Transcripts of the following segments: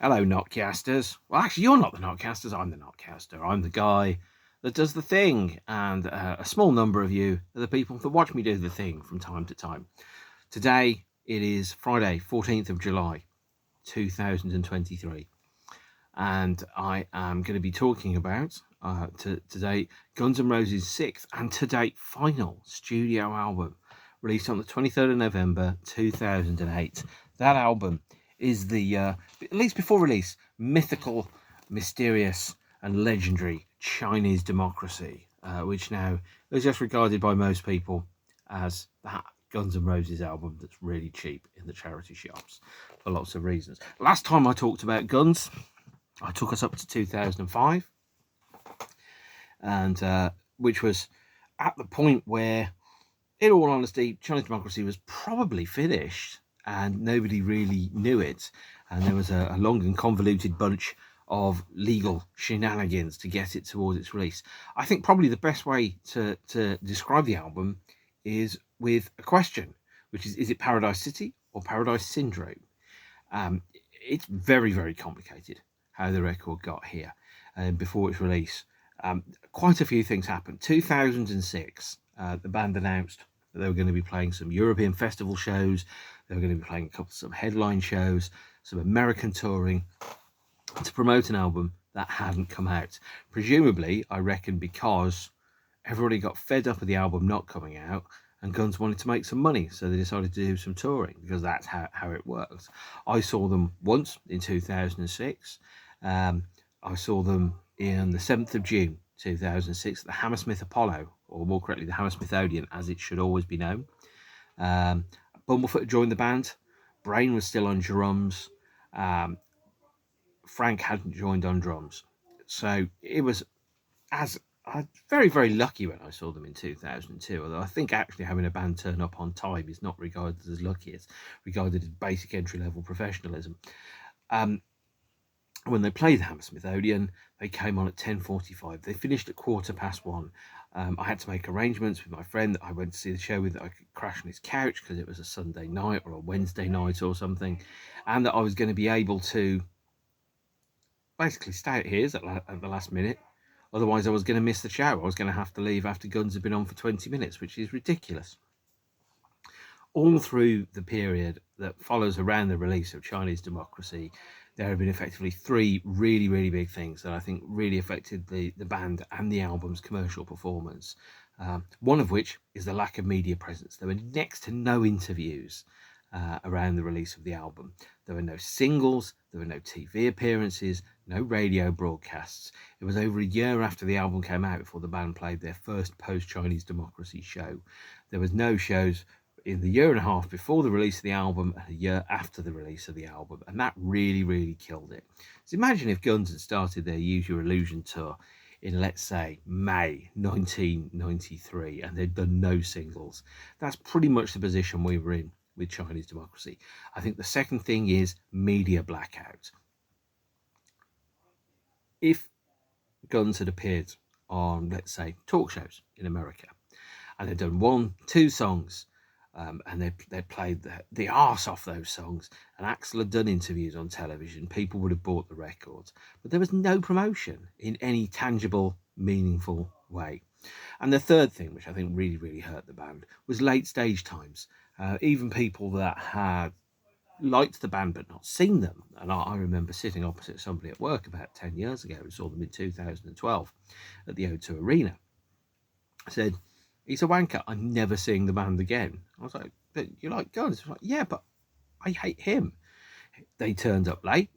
Hello, NOTCasters. Well, actually, you're not the NOTCasters. I'm the NOTCaster. I'm the guy that does the thing, and a small number of you are the people that watch me do the thing from time to time. Today, it is Friday, 14th of July, 2023, and I am going to be talking about today Guns N' Roses' sixth and to date final studio album, released on the 23rd of November 2008. That album is the, at least before release, mythical, mysterious, and legendary Chinese Democracy, which now is just regarded by most people as that Guns N' Roses album that's really cheap in the charity shops for lots of reasons. Last time I talked about Guns, I took us up to 2005, and which was at the point where, in all honesty, Chinese Democracy was probably finished and nobody really knew it. And there was a long and convoluted bunch of legal shenanigans to get it towards its release. I think probably the best way to describe the album is with a question, which is it Paradise City or Paradise Syndrome? It's very, very complicated how the record got here and before its release. Quite a few things happened. 2006, the band announced that they were going to be playing some European festival shows. They were going to be playing some headline shows, some American touring to promote an album that hadn't come out. Presumably, I reckon because everybody got fed up of the album not coming out and Guns wanted to make some money, so they decided to do some touring because that's how it works. I saw them once in 2006. I saw them in the 7th of June 2006 at the Hammersmith Apollo, or more correctly the Hammersmith Odeon as it should always be known. Bumblefoot joined the band. Brain was still on drums. Frank hadn't joined on drums. So it was very, very lucky when I saw them in 2002, although I think actually having a band turn up on time is not regarded as lucky. It's regarded as basic entry-level professionalism. When they played the Hammersmith Odeon, they came on at 10:45. They finished at 1:15. I had to make arrangements with my friend that I went to see the show with, that I could crash on his couch because it was a Sunday night or a Wednesday night or something, and that I was going to be able to basically stay at his at the last minute. Otherwise, I was going to miss the show. I was going to have to leave after Guns had been on for 20 minutes, which is ridiculous. All through the period that follows around the release of Chinese Democracy, there have been effectively three really, really big things that I think really affected the band and the album's commercial performance. One of which is the lack of media presence. There were next to no interviews around the release of the album. There were no singles, there were no TV appearances, no radio broadcasts. It was over a year after the album came out before the band played their first post-Chinese Democracy show. There was no shows in the year and a half before the release of the album and a year after the release of the album, and that really, really killed it. So imagine if Guns had started their Use Your Illusion tour in, let's say, May 1993, and they'd done no singles. That's pretty much the position we were in with Chinese Democracy. I think the second thing is media blackout. If Guns had appeared on, let's say, talk shows in America, and they'd done 1-2 songs, and they played the arse off those songs, and Axl had done interviews on television, people would have bought the records, but there was no promotion in any tangible, meaningful way. And the third thing, which I think really, really hurt the band, was late stage times. Even people that had liked the band but not seen them, and I remember sitting opposite somebody at work about 10 years ago who saw them in 2012 at the O2 Arena, said, "He's a wanker, I'm never seeing the band again." I was like, "But you like Guns?" I was like, "Yeah, but I hate him." They turned up late.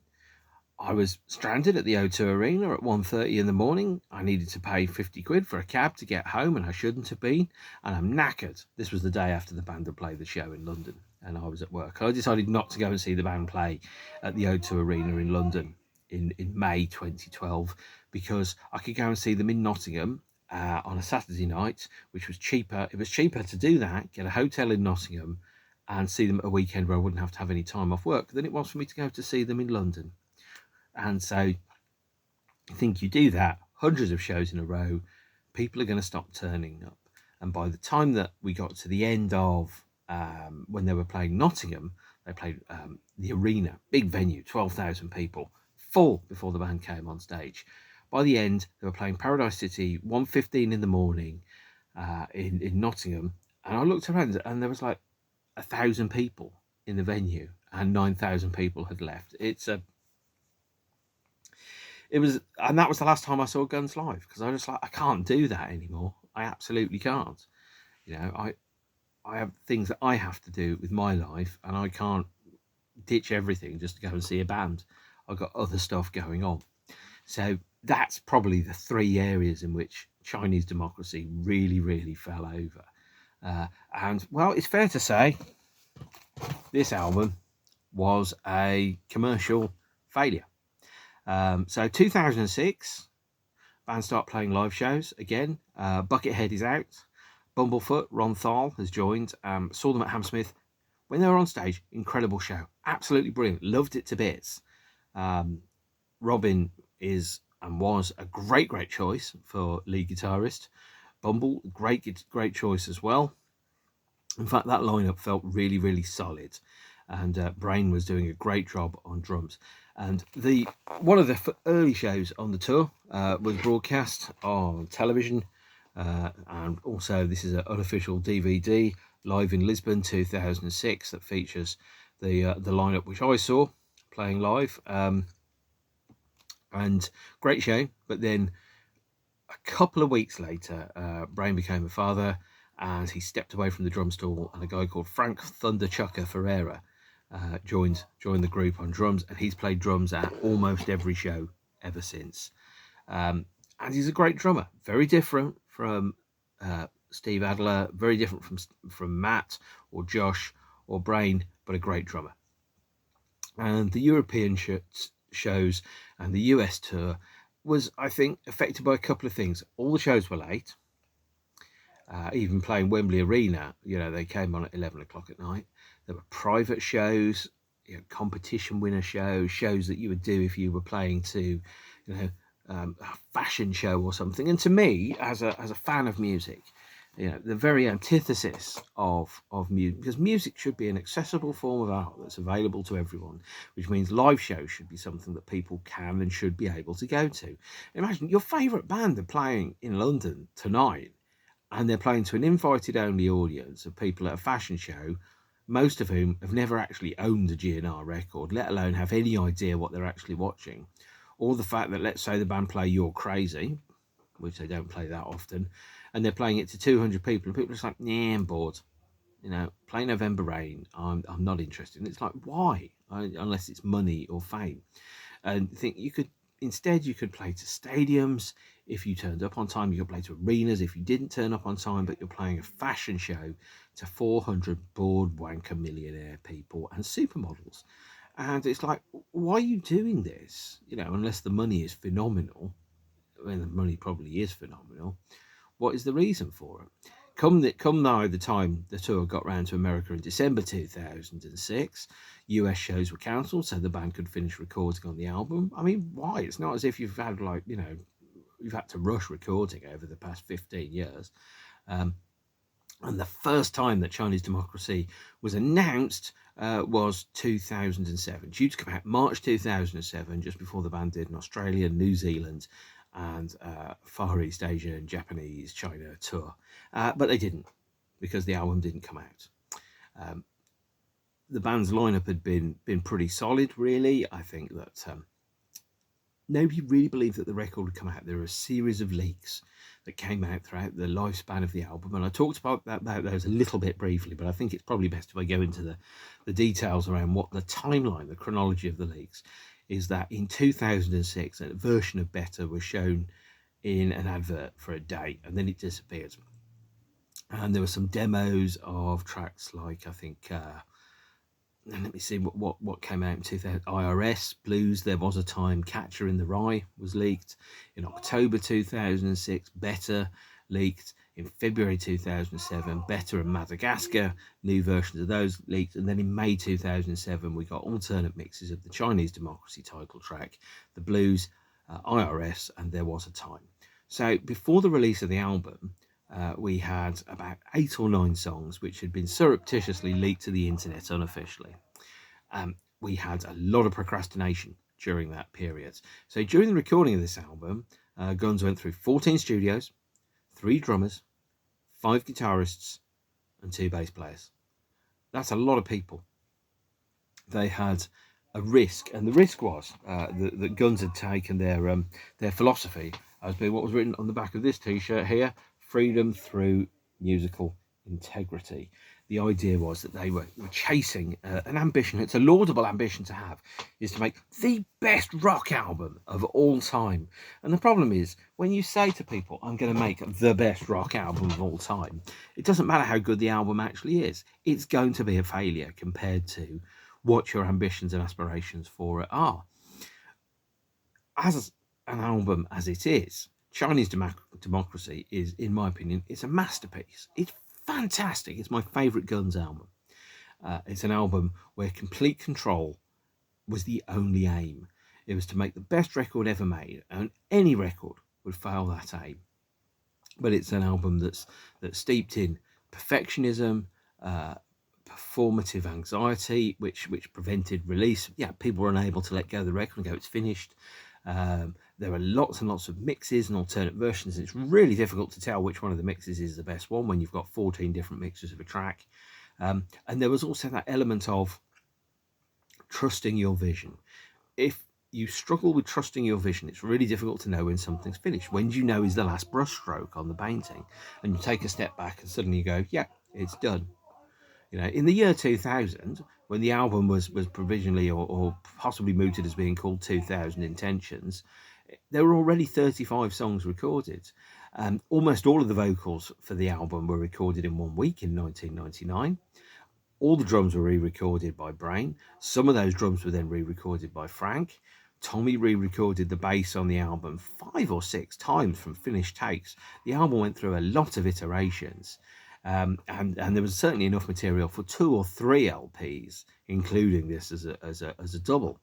I was stranded at the O2 Arena at 1:30 in the morning. I needed to pay 50 quid for a cab to get home, and I shouldn't have been. And I'm knackered. This was the day after the band had played the show in London, and I was at work. I decided not to go and see the band play at the O2 Arena in London in May 2012 because I could go and see them in Nottingham on a Saturday night, which was cheaper. It was cheaper to do that, get a hotel in Nottingham, and see them at a weekend where I wouldn't have to have any time off work than it was for me to go to see them in London. And so I think you do that, hundreds of shows in a row, people are going to stop turning up. And by the time that we got to the end of when they were playing Nottingham, They played the Arena, big venue, 12,000 people, full before the band came on stage. By the end, they were playing Paradise City, 1:15 in the morning in Nottingham. And I looked around and there was like 1,000 people in the venue and 9,000 people had left. And that was the last time I saw Guns live, because I was just like, I can't do that anymore. I absolutely can't. I have things that I have to do with my life, and I can't ditch everything just to go and see a band. I've got other stuff going on. So that's probably the three areas in which Chinese democracy really, really fell over. And well, it's fair to say this album was a commercial failure. So 2006, band start playing live shows again. Buckethead is out. Bumblefoot, Ron Thal, has joined. Saw them at Hammersmith. When they were on stage, incredible show. Absolutely brilliant. Loved it to bits. Robin is and was a great choice for lead guitarist. Bumble, great choice as well. In fact, that lineup felt really, really solid. And Brain was doing a great job on drums. And one of the early shows on the tour was broadcast on television. And also, this is an unofficial DVD, Live in Lisbon 2006, that features the lineup which I saw playing live. And great show. But then a couple of weeks later, Brain became a father, and he stepped away from the drum stool, and a guy called Frank Thunderchucker Ferreira joined the group on drums, and he's played drums at almost every show ever since. And he's a great drummer, very different from Steve Adler, very different from Matt or Josh or Brain, but a great drummer. And the European shows and the US tour was, I think, affected by a couple of things. All the shows were late. Even playing Wembley Arena, they came on at 11 o'clock at night. There were private shows, competition winner shows that you would do if you were playing to, a fashion show or something. And to me, as a fan of music, the very antithesis of music, because music should be an accessible form of art that's available to everyone, which means live shows should be something that people can and should be able to go to. Imagine your favourite band are playing in London tonight, and they're playing to an invited-only audience of people at a fashion show, most of whom have never actually owned a GNR record, let alone have any idea what they're actually watching. Or the fact that, let's say the band play You're Crazy, which they don't play that often, and they're playing it to 200 people, and people are just like, yeah, I'm bored. Play November Rain, I'm not interested. And it's like, why? Unless it's money or fame. And I think you could play to stadiums. If you turned up on time, you could play to arenas. If you didn't turn up on time, but you're playing a fashion show to 400 bored wanker millionaire people and supermodels. And it's like, why are you doing this? Unless the money is phenomenal. I mean, the money probably is phenomenal. What is the reason for it? Come now the time the tour got round to America in December 2006, US shows were cancelled so the band could finish recording on the album. I mean, why? It's not as if you've had you've had to rush recording over the past 15 years. And the first time that Chinese Democracy was announced was 2007, due to come out March 2007, just before the band did an Australia, New Zealand, and Far East Asia and Japanese China tour. But they didn't, because the album didn't come out. The band's lineup had been pretty solid, really. I think that nobody really believed that the record would come out. There were a series of leaks that came out throughout the lifespan of the album, and I talked about those a little bit briefly, but I think it's probably best if I go into the details around what the timeline, the chronology of the leaks, is. That in 2006, a version of Better was shown in an advert for a day, and then it disappeared. And there were some demos of tracks like, I think, let me see what came out in 2000. IRS, Blues, There Was a Time, Catcher in the Rye was leaked. In October 2006, Better leaked. In February 2007, Better and Madagascar, new versions of those leaked. And then in May 2007, we got alternate mixes of the Chinese Democracy title track, the Blues, IRS, and There Was a Time. So before the release of the album, we had about 8 or 9 songs which had been surreptitiously leaked to the internet unofficially. We had a lot of procrastination during that period. So during the recording of this album, Guns went through 14 studios, 3 drummers, 5 guitarists, and 2 bass players. That's a lot of people. They had a risk, and the risk was that Guns had taken their philosophy as being what was written on the back of this T-shirt here: freedom through musical integrity. The idea was that they were chasing an ambition. It's a laudable ambition to have, is to make the best rock album of all time. And the problem is, when you say to people, I'm going to make the best rock album of all time, it doesn't matter how good the album actually is. It's going to be a failure compared to what your ambitions and aspirations for it are. As an album as it is, Chinese Democracy is, in my opinion, it's a masterpiece. It's fantastic. It's my favourite Guns album. It's an album where complete control was the only aim. It was to make the best record ever made, and any record would fail that aim. But it's an album that's steeped in perfectionism, performative anxiety, which prevented release. Yeah, people were unable to let go of the record and go, it's finished. There are lots and lots of mixes and alternate versions, and it's really difficult to tell which one of the mixes is the best one when you've got 14 different mixes of a track. And there was also that element of trusting your vision. If you struggle with trusting your vision, it's really difficult to know when something's finished. When do you know is the last brushstroke on the painting? And you take a step back and suddenly you go, yeah, it's done. You know, in the year 2000, when the album was provisionally or possibly mooted as being called 2000 Intentions, there were already 35 songs recorded. Almost all of the vocals for the album were recorded in 1 week in 1999. All the drums were re-recorded by Brain. Some of those drums were then re-recorded by Frank. Tommy re-recorded the bass on the album 5 or 6 times from finished takes. The album went through a lot of iterations. And there was certainly enough material for 2 or 3 LPs, including this as a double.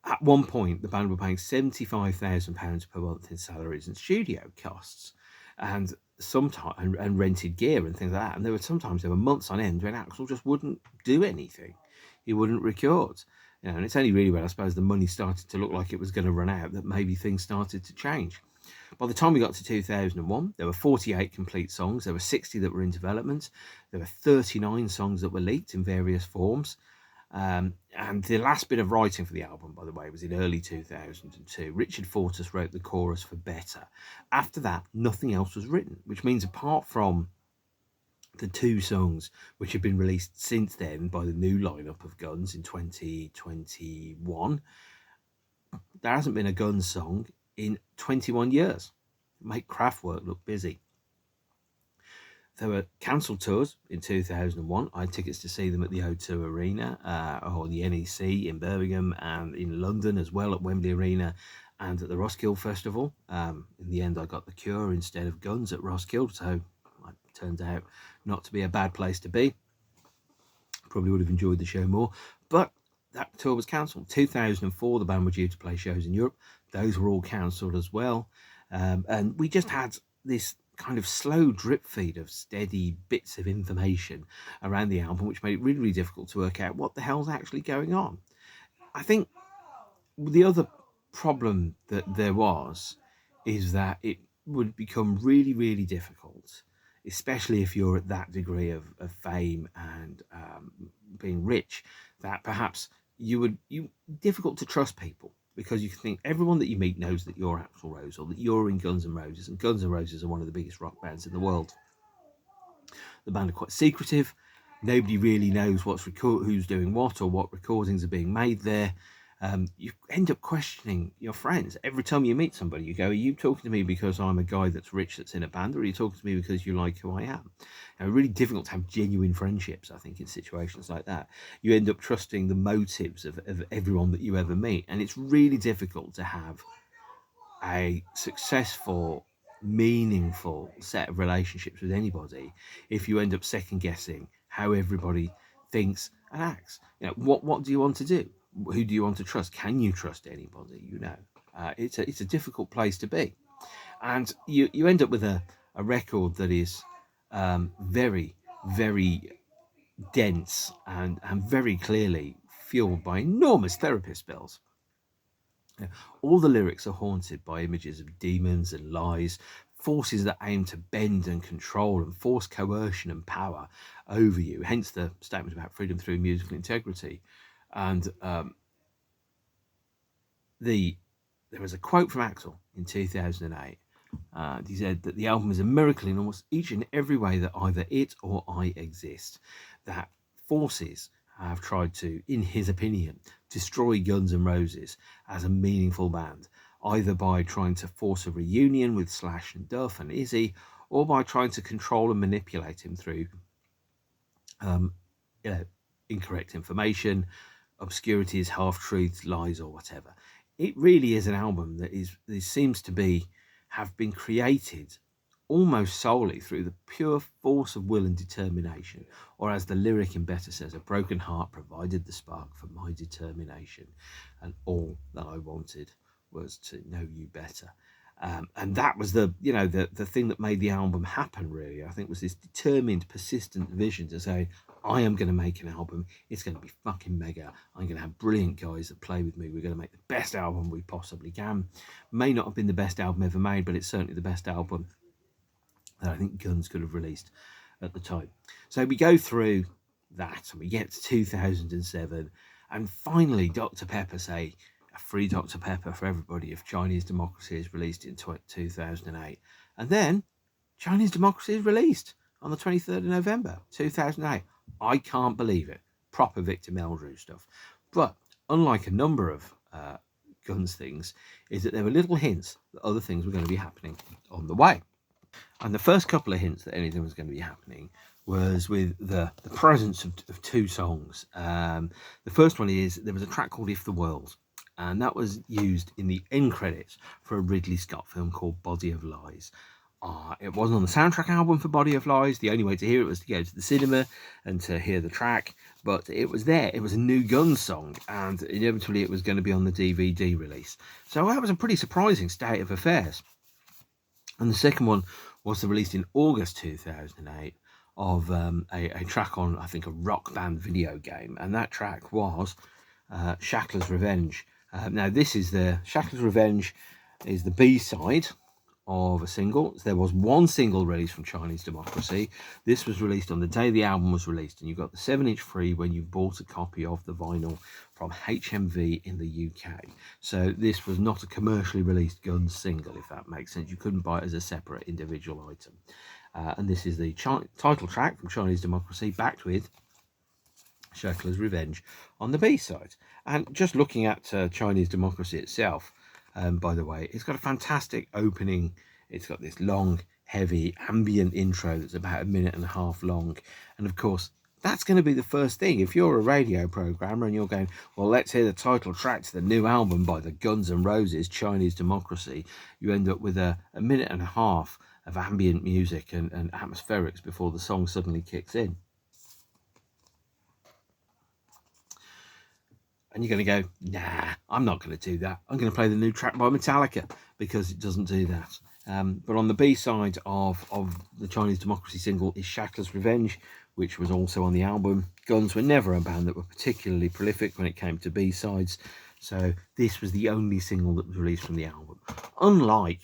At one point, the band were paying £75,000 per month in salaries and studio costs, and sometimes and rented gear and things like that. And there were months on end when Axl just wouldn't do anything; he wouldn't record. You know, and it's only really when I suppose the money started to look like it was going to run out that maybe things started to change. By the time we got to 2001, there were 48 complete songs. There were 60 that were in development. There were 39 songs that were leaked in various forms. And the last bit of writing for the album, by the way, was in early 2002. Richard Fortus wrote the chorus for Better. After that, nothing else was written, which means apart from the 2 songs which have been released since then by the new lineup of Guns in 2021, there hasn't been a Guns song in 21 years. Make Kraftwerk look busy. There were cancelled tours in 2001. I had tickets to see them at the O2 Arena or the NEC in Birmingham, and in London as well at Wembley Arena and at the Roskilde Festival. In the end, I got The Cure instead of Guns at Roskilde, so it turned out not to be a bad place to be. Probably would have enjoyed the show more, but that tour was cancelled. 2004, the band were due to play shows in Europe. Those were all cancelled as well. And we just had this kind of slow drip feed of steady bits of information around the album, which made it really, really difficult to work out what the hell's actually going on. I think the other problem that there was is that it would become really, really difficult, especially if you're at that degree of fame and being rich, that perhaps you difficult to trust people, because you can think everyone that you meet knows that you're Axl Rose or that you're in Guns N' Roses, and Guns N' Roses are one of the biggest rock bands in the world. The band are quite secretive. Nobody really knows who's doing what or what recordings are being made there. You end up questioning your friends. Every time you meet somebody, you go, are you talking to me because I'm a guy that's rich that's in a band, or are you talking to me because you like who I am? Really difficult to have genuine friendships, I think, in situations like that. You end up trusting the motives of everyone that you ever meet, and it's really difficult to have a successful, meaningful set of relationships with anybody if you end up second guessing how everybody thinks and acts. What do you want to do? Who do you want to trust? Can you trust anybody? It's a difficult place to be, and you end up with a record that is very, very dense and very clearly fueled by enormous therapist bills. All the lyrics are haunted by images of demons and lies, forces that aim to bend and control and force coercion and power over you. Hence the statement about freedom through musical integrity. And there was a quote from Axl in 2008. He said that the album is a miracle in almost each and every way that either it or I exist. That forces have tried to, in his opinion, destroy Guns N' Roses as a meaningful band, either by trying to force a reunion with Slash and Duff and Izzy, or by trying to control and manipulate him through incorrect information, obscurities, half-truths, lies, or whatever. It really is an album that seems to have been created almost solely through the pure force of will and determination, or as the lyric in Better says, a broken heart provided the spark for my determination, and all that I wanted was to know you better. And that was the thing that made the album happen, really. I think was this determined, persistent vision to say, I am going to make an album. It's going to be fucking mega. I'm going to have brilliant guys that play with me. We're going to make the best album we possibly can. May not have been the best album ever made, but it's certainly the best album that I think Guns could have released at the time. So we go through that and we get to 2007, and finally Dr. Pepper say a free Dr. Pepper for everybody if Chinese Democracy is released in 2008. And then Chinese Democracy is released on the 23rd of November 2008. I can't believe it. Proper Victor Meldrew stuff. But unlike a number of Guns things, is that there were little hints that other things were going to be happening on the way. And the first couple of hints that anything was going to be happening was with the presence of two songs. The first one is there was a track called If the World, and that was used in the end credits for a Ridley Scott film called Body of Lies. It wasn't on the soundtrack album for Body of Lies. The only way to hear it was to go to the cinema and to hear the track, but it was there. It was a new Guns song, and inevitably it was going to be on the DVD release. So that was a pretty surprising state of affairs. And the second one was released in August 2008 of a track on, I think, a Rock Band video game. And that track was Shackler's Revenge. Now, this is Shackler's Revenge is the B-side of a single. There was one single released from Chinese Democracy. This was released on the day the album was released, and you got the 7-inch free when you bought a copy of the vinyl from HMV in the UK. So this was not a commercially released Guns single, if that makes sense. You couldn't buy it as a separate individual item. And this is the title track from Chinese Democracy, backed with Shackler's Revenge on the B-side. And just looking at Chinese Democracy itself, by the way, it's got a fantastic opening. It's got this long, heavy, ambient intro that's about 1.5 minutes long. And of course, that's going to be the first thing. If you're a radio programmer and you're going, well, let's hear the title track to the new album by the Guns N' Roses, Chinese Democracy, you end up with a 1.5 minutes of ambient music and atmospherics before the song suddenly kicks in. And you're going to go, nah, I'm not going to do that. I'm going to play the new track by Metallica because it doesn't do that. But on the B-side of the Chinese Democracy single is Shackler's Revenge, which was also on the album. Guns were never a band that were particularly prolific when it came to B-sides, so this was the only single that was released from the album. Unlike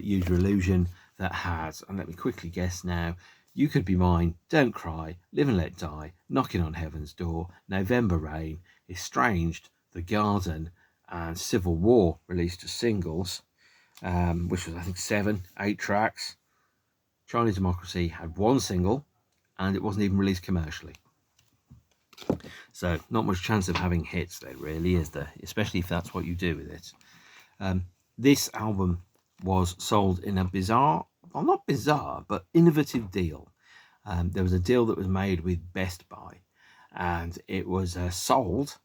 Use Your Illusion, that has, and let me quickly guess now, You Could Be Mine, Don't Cry, Live and Let Die, Knocking on Heaven's Door, November Rain, Estranged, The Garden, and Civil War released as singles, which was, I think, 7-8 tracks. Chinese Democracy had one single, and it wasn't even released commercially. So not much chance of having hits there, really, is there? Especially if that's what you do with it. This album was sold in a bizarre, well, not bizarre, but innovative deal. There was a deal that was made with Best Buy, and it was sold.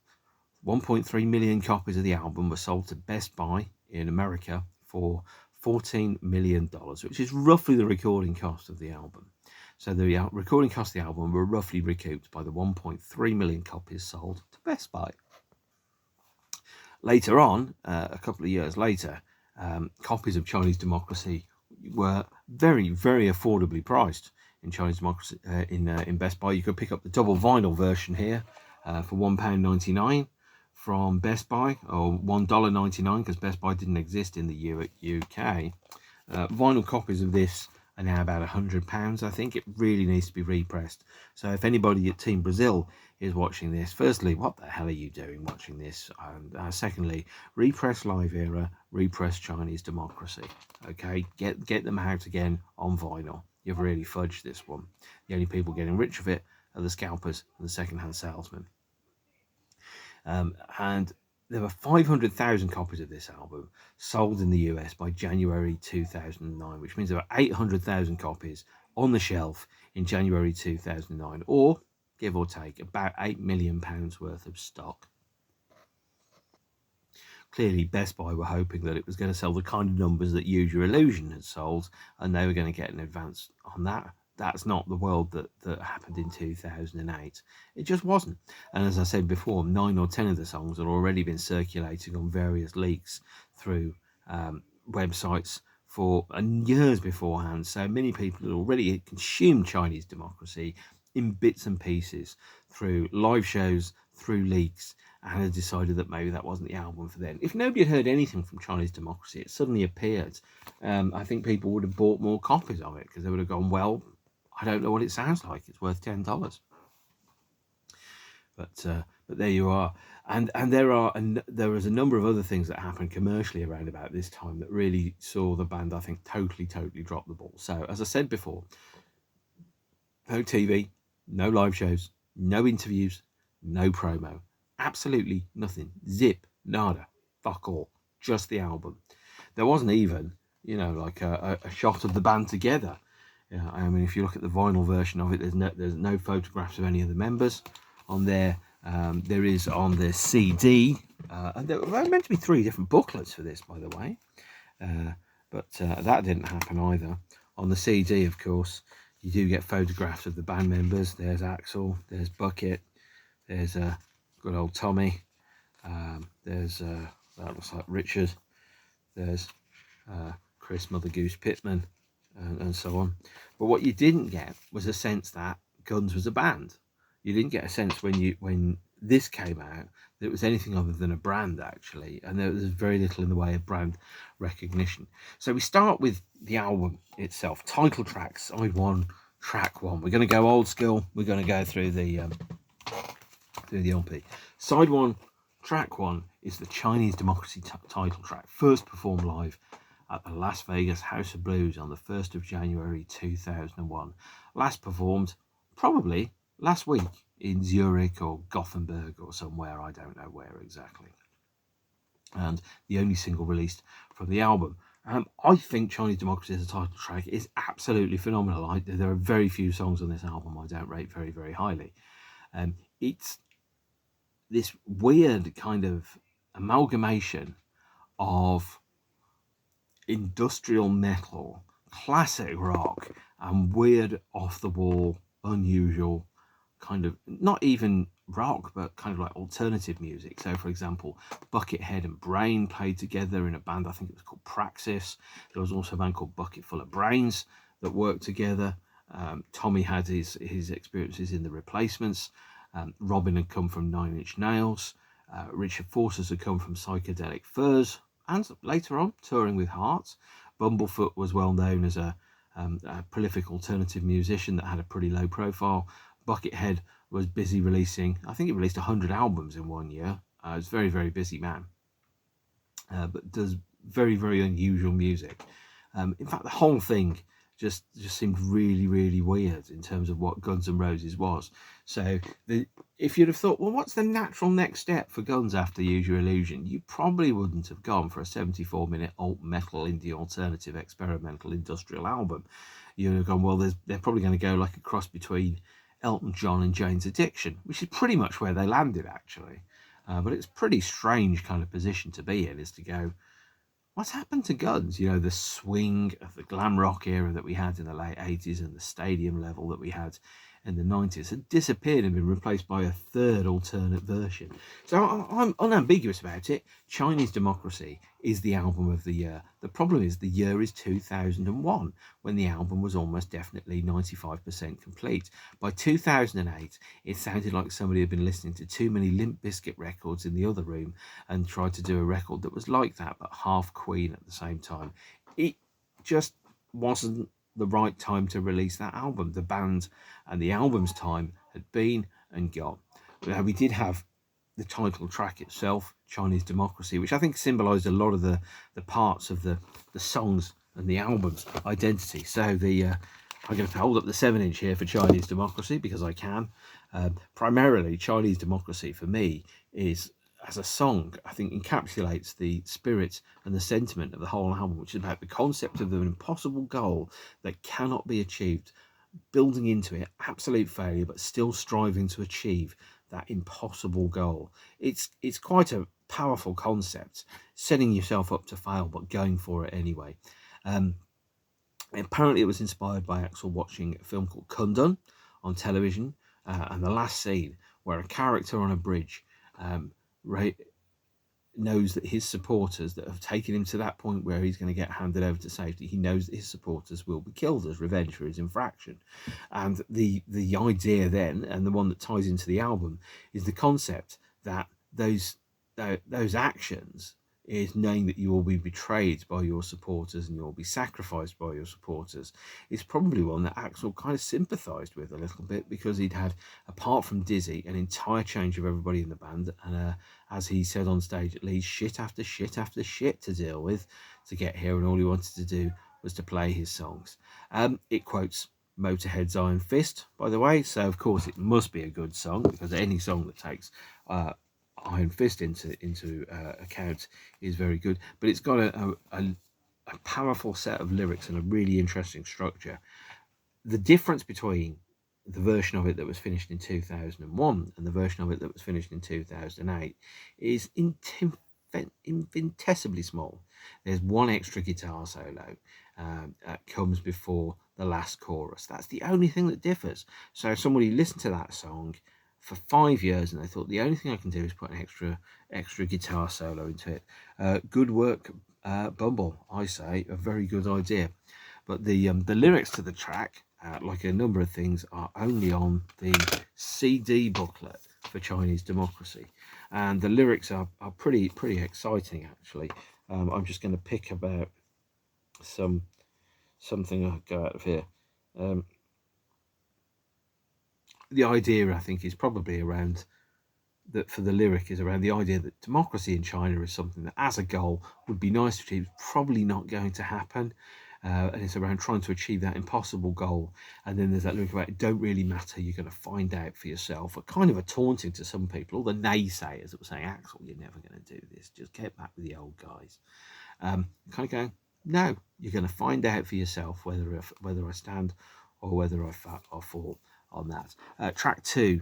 1.3 million copies of the album were sold to Best Buy in America for $14 million, which is roughly the recording cost of the album. So the recording cost of the album were roughly recouped by the 1.3 million copies sold to Best Buy. Later on, a couple of years later, copies of Chinese Democracy were very, very affordably priced. in Chinese Democracy in Best Buy. You could pick up the double vinyl version here for £1.99 from Best Buy, or $1.99 because Best Buy didn't exist in the UK. Vinyl copies of this are now about £100. I think it really needs to be repressed. So if anybody at Team Brazil is watching this, firstly, what the hell are you doing watching this? Secondly, repress Live Era, repress Chinese Democracy. Okay, get them out again on vinyl. You've really fudged this one. The only people getting rich of it are the scalpers and the second-hand salesmen. And there were 500,000 copies of this album sold in the US by January 2009, which means there were 800,000 copies on the shelf in January 2009, or give or take about £8 million worth of stock. Clearly, Best Buy were hoping that it was going to sell the kind of numbers that Use Your Illusion had sold, and they were going to get an advance on that. That's not the world that happened in 2008. It just wasn't. And as I said before, 9 or 10 of the songs had already been circulating on various leaks through websites for years beforehand. So many people had already consumed Chinese Democracy in bits and pieces through live shows, through leaks, and had decided that maybe that wasn't the album for them. If nobody had heard anything from Chinese Democracy, it suddenly appeared. I think people would have bought more copies of it because they would have gone, well, I don't know what it sounds like. It's worth $10. But there you are. And there was a number of other things that happened commercially around about this time that really saw the band, I think, totally drop the ball. So as I said before, no TV, no live shows, no interviews, no promo, absolutely nothing. Zip, nada, fuck all, just the album. There wasn't even, like a shot of the band together. Yeah, I mean, if you look at the vinyl version of it, there's no photographs of any of the members on there. There is on the CD, and there were meant to be 3 different booklets for this, by the way, but that didn't happen either. On the CD, of course, you do get photographs of the band members. There's Axel, there's Bucket, there's good old Tommy, there's that looks like Richard, there's Chris Mother Goose Pittman, and so on. But what you didn't get was a sense that Guns was a band. You didn't get a sense when this came out that it was anything other than a brand, actually, and there was very little in the way of brand recognition. So we start with the album itself, title track, side 1, track 1. We're going to go old school. We're going to go through the LP. Side 1, track 1 is the Chinese Democracy title track, first performed live at the Las Vegas House of Blues on the 1st of January 2001. Last performed probably last week in Zurich or Gothenburg or somewhere, I don't know where exactly. And the only single released from the album. I think Chinese Democracy as a title track is absolutely phenomenal. There are very few songs on this album I don't rate very, very highly. It's this weird kind of amalgamation of industrial metal, classic rock, and weird off-the-wall, unusual kind of, not even rock, but kind of like alternative music. So, for example, Buckethead and Brain played together in a band, I think it was called Praxis. There was also a band called Bucket Full of Brains that worked together. Tommy had his experiences in the Replacements. Robin had come from Nine Inch Nails. Richard Forces had come from Psychedelic Furs, and later on touring with Heart. Bumblefoot was well known as a prolific alternative musician that had a pretty low profile. Buckethead was busy releasing, I think he released 100 albums in 1 year. He's a very, very busy man, but does very, very unusual music. In fact, the whole thing just seemed really, really weird in terms of what Guns N' Roses was. So if you'd have thought, well, what's the natural next step for Guns after Use Your Illusion? You probably wouldn't have gone for a 74-minute alt metal, indie, alternative, experimental, industrial album. You'd have gone, well, they're probably going to go like a cross between Elton John and Jane's Addiction, which is pretty much where they landed, actually. But it's a pretty strange kind of position to be in, is to go, what's happened to Guns? The swing of the glam rock era that we had in the late 80s and the stadium level that we had in the 90s had disappeared and been replaced by a third alternate version. So I'm unambiguous about it. Chinese Democracy is the album of the year. The problem is the year is 2001, when the album was almost definitely 95% complete. By 2008, it sounded like somebody had been listening to too many Limp Bizkit records in the other room and tried to do a record that was like that, but half Queen at the same time. It just wasn't the right time to release that album. The band and the album's time had been and gone. Now, we did have the title track itself, Chinese Democracy, which I think symbolised a lot of the parts of the songs and the album's identity. So I'm going to hold up the 7-inch here for Chinese Democracy because I can. Primarily, Chinese Democracy for me is, as a song, I think encapsulates the spirit and the sentiment of the whole album, which is about the concept of an impossible goal that cannot be achieved, building into it absolute failure, but still striving to achieve that impossible goal. It's quite a powerful concept, setting yourself up to fail, but going for it anyway. Apparently, it was inspired by Axel watching a film called Kundun on television, and the last scene where a character on a bridge knows that his supporters that have taken him to that point where he's going to get handed over to safety, he knows that his supporters will be killed as revenge for his infraction. And the idea then, and the one that ties into the album, is the concept that those actions is knowing that you will be betrayed by your supporters and you'll be sacrificed by your supporters, is probably one that Axel kind of sympathised with a little bit, because he'd had, apart from Dizzy, an entire change of everybody in the band, and as he said on stage at least, shit after shit after shit to deal with to get here, and all he wanted to do was to play his songs. It quotes Motorhead's Iron Fist, by the way, so of course it must be a good song, because any song that takes Iron Fist into account is very good. But it's got a powerful set of lyrics and a really interesting structure. The difference between the version of it that was finished in 2001 and the version of it that was finished in 2008 is infinitesimally small. There's one extra guitar solo that comes before the last chorus. That's the only thing that differs. So somebody listened to that song for 5 years and they thought, the only thing I can do is put an extra guitar solo into it. Good work, Bumble, I say. A very good idea. But the lyrics to the track, like a number of things, are only on the CD booklet for Chinese Democracy, and the lyrics are pretty exciting actually. I'm just going to pick about something I'll go out of here. The idea, I think, is probably around that, for the lyric, is around the idea that democracy in China is something that as a goal would be nice to achieve, probably not going to happen. And it's around trying to achieve that impossible goal. And then there's that lyric about, it don't really matter, you're going to find out for yourself. A kind of a taunting to some people, all the naysayers that were saying, Axel, you're never going to do this, just get back with the old guys. Kind of going, no, you're going to find out for yourself whether I stand or whether I fall on that. Track 2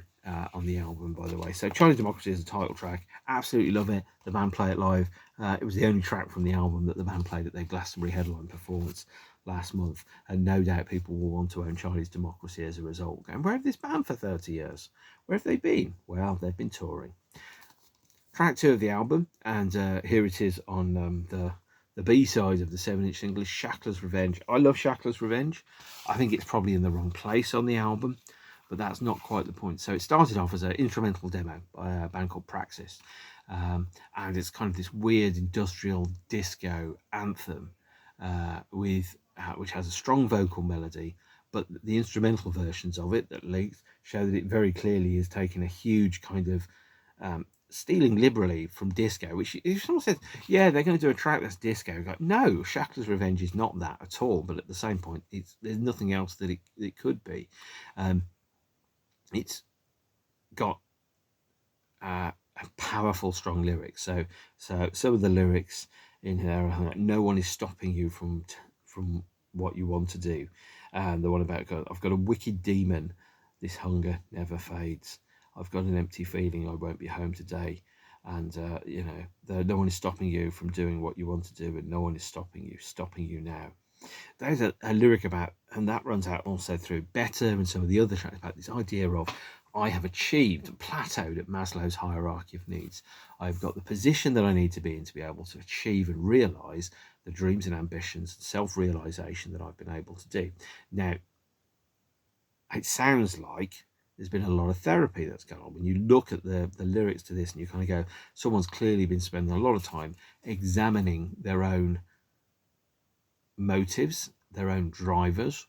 on the album, by the way. So Chinese Democracy is the title track. Absolutely love it. The band play it live. It was the only track from the album that the band played at their Glastonbury headline performance last month, and no doubt people will want to own Chinese Democracy as a result. And where have this band for 30 years? Where have they been? Well, they've been touring. Track 2 of the album, and here it is on the B-side of the 7-inch single, is Shackler's Revenge. I love Shackler's Revenge. I think it's probably in the wrong place on the album, but that's not quite the point. So it started off as an instrumental demo by a band called Praxis, and it's kind of this weird industrial disco anthem which has a strong vocal melody, but the instrumental versions of it that leaked show that it very clearly is taking a huge kind of stealing liberally from disco, which if someone says, yeah, they're going to do a track that's disco, like, no, Shackler's Revenge is not that at all, but at the same point, there's nothing else that it could be. It's got a powerful, strong lyrics. So some of the lyrics in here are, no one is stopping you from what you want to do. And the one about, I've got a wicked demon, this hunger never fades. I've got an empty feeling I won't be home today. And, no one is stopping you from doing what you want to do, and no one is stopping you now. There's a lyric about, and that runs out also through Better and some of the other tracks, about this idea of, I have achieved, plateaued at Maslow's hierarchy of needs. I've got the position that I need to be in to be able to achieve and realise the dreams and ambitions and self-realisation that I've been able to do. Now, it sounds like there's been a lot of therapy that's gone on. When you look at the lyrics to this and you kind of go, someone's clearly been spending a lot of time examining their own motives, their own drivers,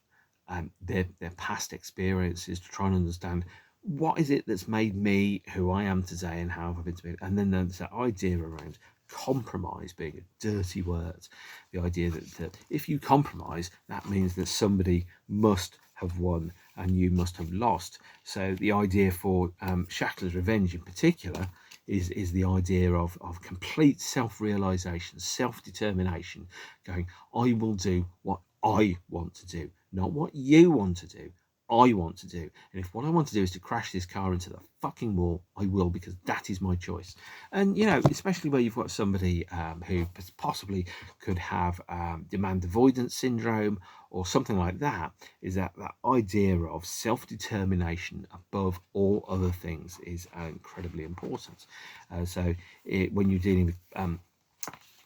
their past experiences, to try and understand what is it that's made me who I am today and how have I been to be. And then there's that idea around compromise being a dirty word. The idea that if you compromise, that means that somebody must have won and you must have lost. So the idea for Shackler's Revenge in particular is the idea of complete self-realization, self-determination, going, I will do what I want to do, not what you want to do. I want to do. And if what I want to do is to crash this car into the fucking wall, I will, because that is my choice. And, you know, especially where you've got somebody who possibly could have demand avoidance syndrome or something like that, is that idea of self-determination above all other things is incredibly important. When you're dealing with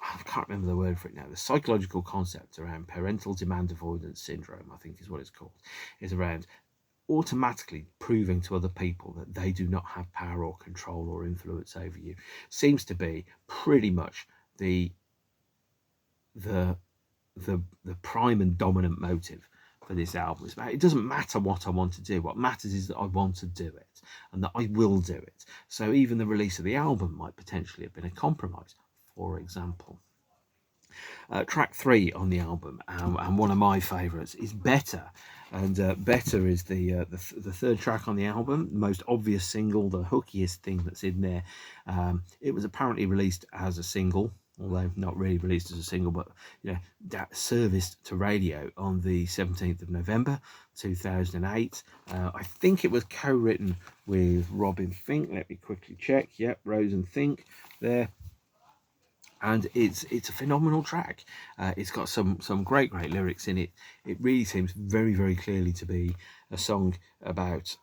I can't remember the word for it now, the psychological concept around parental demand avoidance syndrome, I think is what it's called, is around automatically proving to other people that they do not have power or control or influence over you. Seems to be pretty much the prime and dominant motive for this album. It doesn't matter what I want to do. What matters is that I want to do it and that I will do it. So even the release of the album might potentially have been a compromise, for example. Track 3 on the album, and one of my favourites, is Better. And Better is the third track on the album, the most obvious single, the hookiest thing that's in there. It was apparently released as a single, although not really released as a single, but you know, that serviced to radio on the 17th of November 2008. I think it was co-written with Robin Thicke. Let me quickly check. Yep, Rose and Thicke there. And it's a phenomenal track. It's got some great lyrics in it. It really seems very, very clearly to be a song about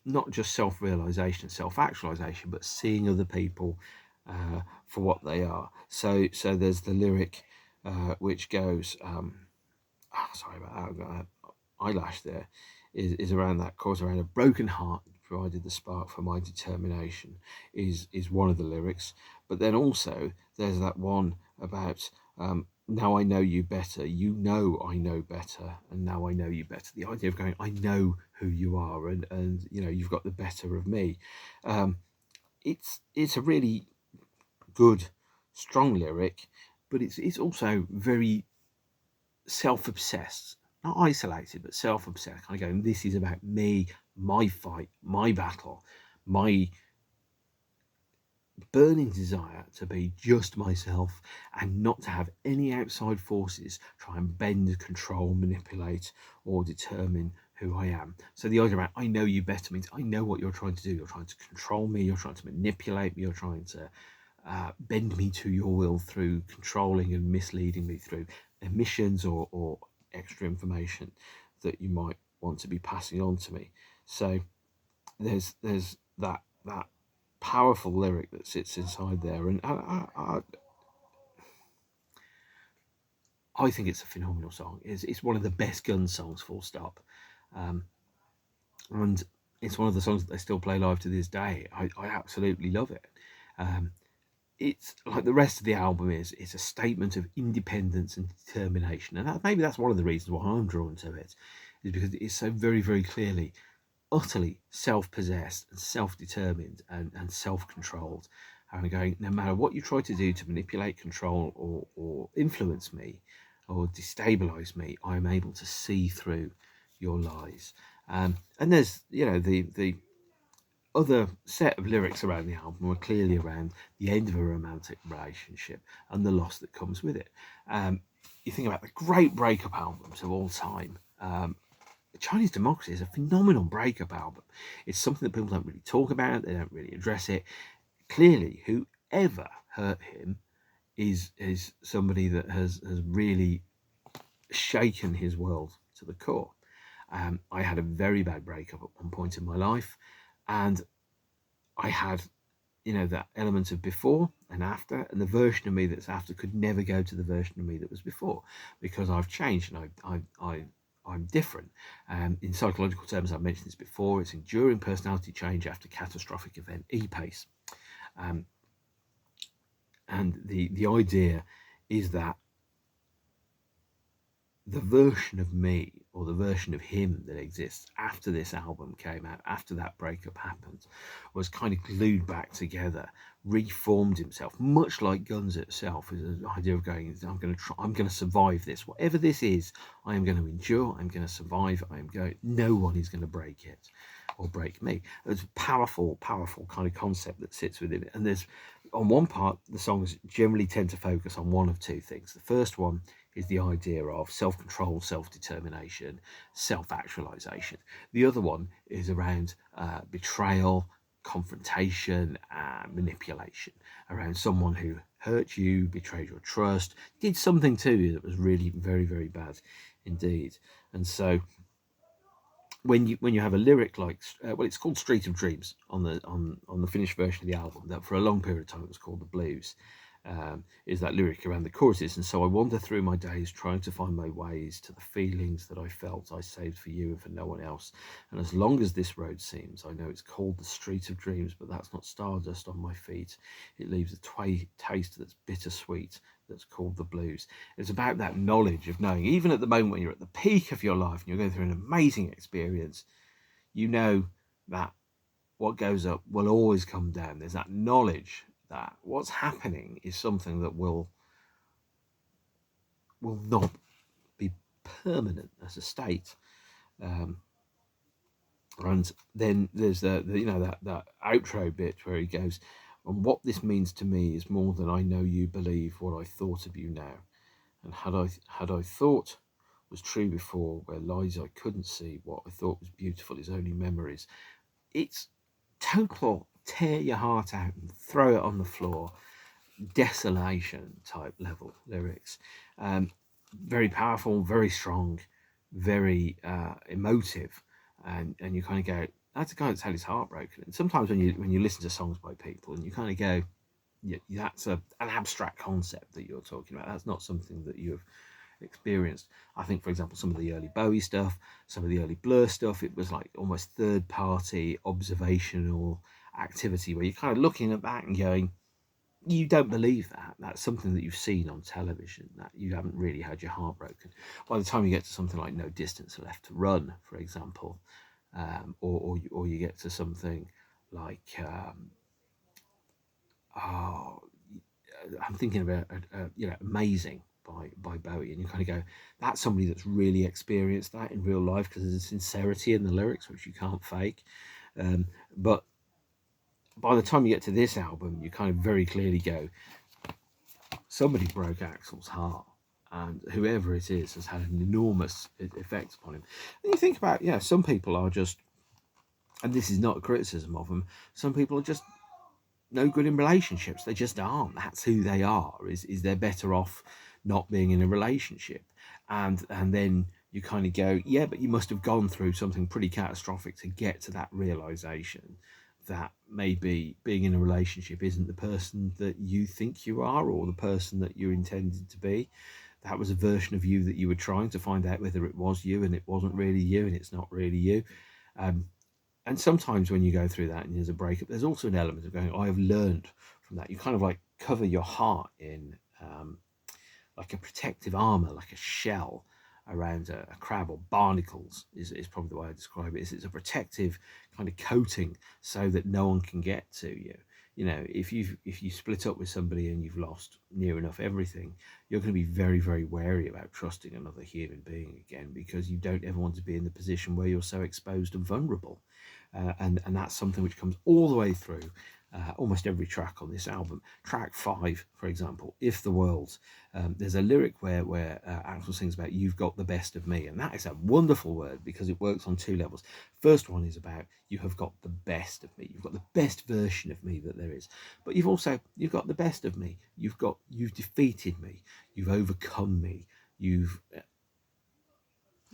not just self-realization, self-actualization, but seeing other people for what they are. So there's the lyric which goes, sorry about that, I've got an eyelash there, is around that chorus, around a broken heart provided the spark for my determination, is one of the lyrics. But then also there's that one about now I know you better, you know I know better, and now I know you better. The idea of going, I know who you are, and you know, you've got the better of me. It's a really good, strong lyric, but it's also very self-obsessed, not isolated, but self-obsessed, kind of going, this is about me, my fight, my battle, my burning desire to be just myself and not to have any outside forces try and bend, control, manipulate, or determine who I am. So the idea about I know you better means I know what you're trying to do. You're trying to control me, you're trying to manipulate me, you're trying to bend me to your will through controlling and misleading me through omissions or extra information that you might want to be passing on to me. So there's that powerful lyric that sits inside there, and I think it's a phenomenal song. It's one of the best Guns songs, full stop. And it's one of the songs that they still play live to this day. I absolutely love it. It's like the rest of the album it's a statement of independence and determination, and maybe that's one of the reasons why I'm drawn to it, is because it's so very, very clearly utterly self-possessed and self-determined and self-controlled, and going, no matter what you try to do to manipulate, control, or influence me or destabilize me, I'm able to see through your lies. And there's, you know, the other set of lyrics around the album were clearly around the end of a romantic relationship and the loss that comes with it. You think about the great breakup albums of all time. Chinese Democracy is a phenomenal breakup album. It's something that people don't really talk about. They don't really address it. Clearly, whoever hurt him is somebody that has really shaken his world to the core. I had a very bad breakup at one point in my life, and I had, that element of before and after, and the version of me that's after could never go to the version of me that was before, because I've changed and I'm different. In psychological terms, I've mentioned this before, it's enduring personality change after catastrophic event, EPACE. And the idea is that the version of me, or the version of him that exists after this album came out, after that breakup happened, was kind of glued back together, reformed himself, much like Guns itself is an idea of going, I'm going to survive this. Whatever this is, I am going to endure, I'm going to survive, no one is going to break it or break me. It's a powerful kind of concept that sits within it. And there's, on one part, the songs generally tend to focus on one of two things. The first one is the idea of self-control, self-determination, self-actualization. The other one is around betrayal, confrontation, and manipulation, around someone who hurt you, betrayed your trust, did something to you that was really very, very bad indeed. And so when you have a lyric like, it's called Street of Dreams on the finished version of the album, that for a long period of time it was called The Blues, is that lyric around the choruses. And so I wander through my days trying to find my ways to the feelings that I felt I saved for you and for no one else. And as long as this road seems, I know it's called the Street of Dreams, but that's not stardust on my feet. It leaves a taste that's bittersweet, that's called the blues. It's about that knowledge of knowing, even at the moment when you're at the peak of your life and you're going through an amazing experience, you know that what goes up will always come down. There's that knowledge that what's happening is something that will not be permanent as a state. And then there's that outro bit where he goes, and what this means to me is more than I know you believe what I thought of you now. And had I thought was true before, where lies I couldn't see, what I thought was beautiful is only memories. It's total tear your heart out and throw it on the floor, desolation type level lyrics. Very powerful, very strong, very emotive, and you kind of go, that's a guy that's had his heart broken. And sometimes when you listen to songs by people and you kind of go, yeah, that's an abstract concept that you're talking about. That's not something that you've experienced. I think, for example, some of the early Bowie stuff, some of the early Blur stuff, it was like almost third-party observational activity where you're kind of looking at that and going, you don't believe that. That's something that you've seen on television, that you haven't really had your heart broken. By the time you get to something like No Distance Left to Run, for example, or you get to something like I'm thinking about Amazing by Bowie, and you kind of go, that's somebody that's really experienced that in real life, because there's a sincerity in the lyrics which you can't fake. But by the time you get to this album, you kind of very clearly go, somebody broke Axl's heart, and whoever it is has had an enormous effect upon him. And you think about, some people are just, and this is not a criticism of them, some people are just no good in relationships. They just aren't. That's who they are. Is they're better off not being in a relationship. And then you kind of go, yeah, but you must have gone through something pretty catastrophic to get to that realization that maybe being in a relationship isn't the person that you think you are, or the person that you intended to be. That was a version of you that you were trying to find out whether it was you, and it wasn't really you, and it's not really you. And sometimes when you go through that and there's a breakup, there's also an element of going, I have learned from that. You kind of like cover your heart in like a protective armor, like a shell around a crab, or barnacles is probably the way I describe it. It's a protective kind of coating so that no one can get to you. If you split up with somebody and you've lost near enough everything, you're going to be very, very wary about trusting another human being again, because you don't ever want to be in the position where you're so exposed and vulnerable. And that's something which comes all the way through almost every track on this album. Track 5, for example, If the World, there's a lyric where Axl sings about you've got the best of me, and that is a wonderful word because it works on two levels. First one is about you have got the best of me, you've got the best version of me that there is, but you've got the best of me, you've defeated me, you've overcome me, you've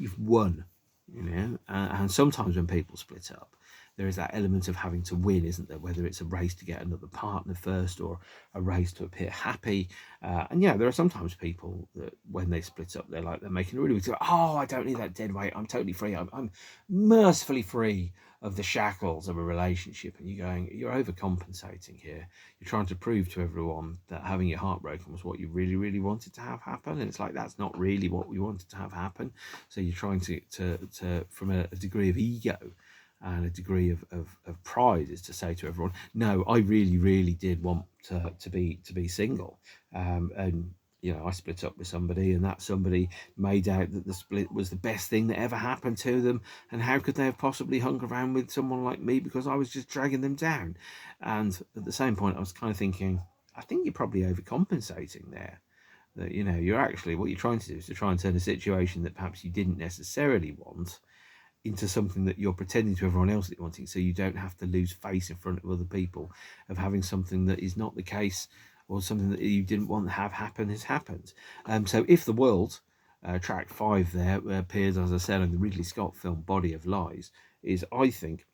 you've won, you know. And sometimes when people split up, there is that element of having to win, isn't there? Whether it's a race to get another partner first or a race to appear happy. And yeah, there are sometimes people that when they split up, they're making a really big deal. Oh, I don't need that dead weight. I'm totally free. I'm mercifully free of the shackles of a relationship. And you're overcompensating here. You're trying to prove to everyone that having your heart broken was what you really, really wanted to have happen. And it's like, that's not really what we wanted to have happen. So you're trying to from a degree of ego and a degree of pride, is to say to everyone, no, I really, really did want to be single. And you know, I split up with somebody, and that somebody made out that the split was the best thing that ever happened to them. And how could they have possibly hung around with someone like me, because I was just dragging them down? And at the same point, I was kind of thinking, I think you're probably overcompensating there. That, you know, you're actually, what you're trying to do is to try and turn a situation that perhaps you didn't necessarily want into something that you're pretending to everyone else that you're wanting, so you don't have to lose face in front of other people of having something that is not the case, or something that you didn't want to have happen has happened. So If the World, track 5 there, appears, as I said, in the Ridley Scott film Body of Lies, is, I think,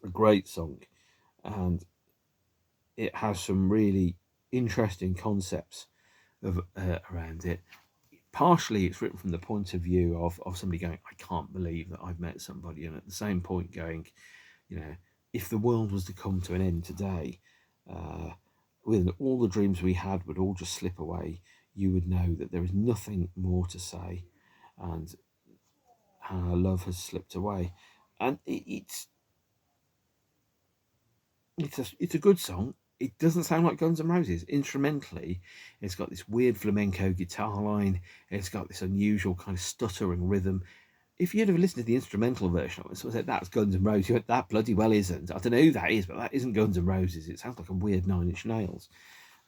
a great song, and it has some really interesting concepts around it. Partially it's written from the point of view of somebody going, I can't believe that I've met somebody, and at the same point going, you know, if the world was to come to an end today, with all the dreams we had would all just slip away, you would know that there is nothing more to say, and our love has slipped away. And it's a good song. It doesn't sound like Guns N' Roses. Instrumentally, it's got this weird flamenco guitar line. It's got this unusual kind of stuttering rhythm. If you'd have listened to the instrumental version of it, someone said, that's Guns N' Roses, you went, that bloody well isn't. I don't know who that is, but that isn't Guns N' Roses. It sounds like a weird Nine Inch Nails.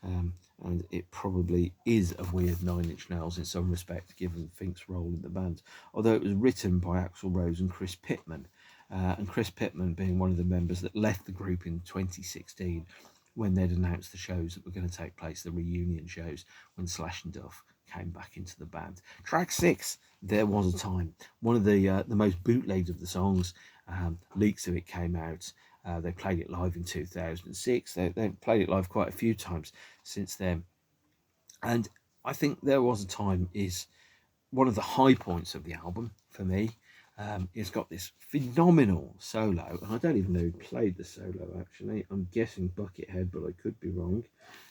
And it probably is a weird Nine Inch Nails in some respect, given Fink's role in the band. Although it was written by Axl Rose and Chris Pittman. And Chris Pittman being one of the members that left the group in 2016 when they'd announced the shows that were going to take place, the reunion shows, when Slash and Duff came back into the band. Track 6, There Was a Time. One of the most bootlegged of the songs. Leaks of it came out. They played it live in 2006. They've played it live quite a few times since then. And I think There Was a Time is one of the high points of the album for me. It's got this phenomenal solo, and I don't even know who played the solo, actually. I'm guessing Buckethead, but I could be wrong.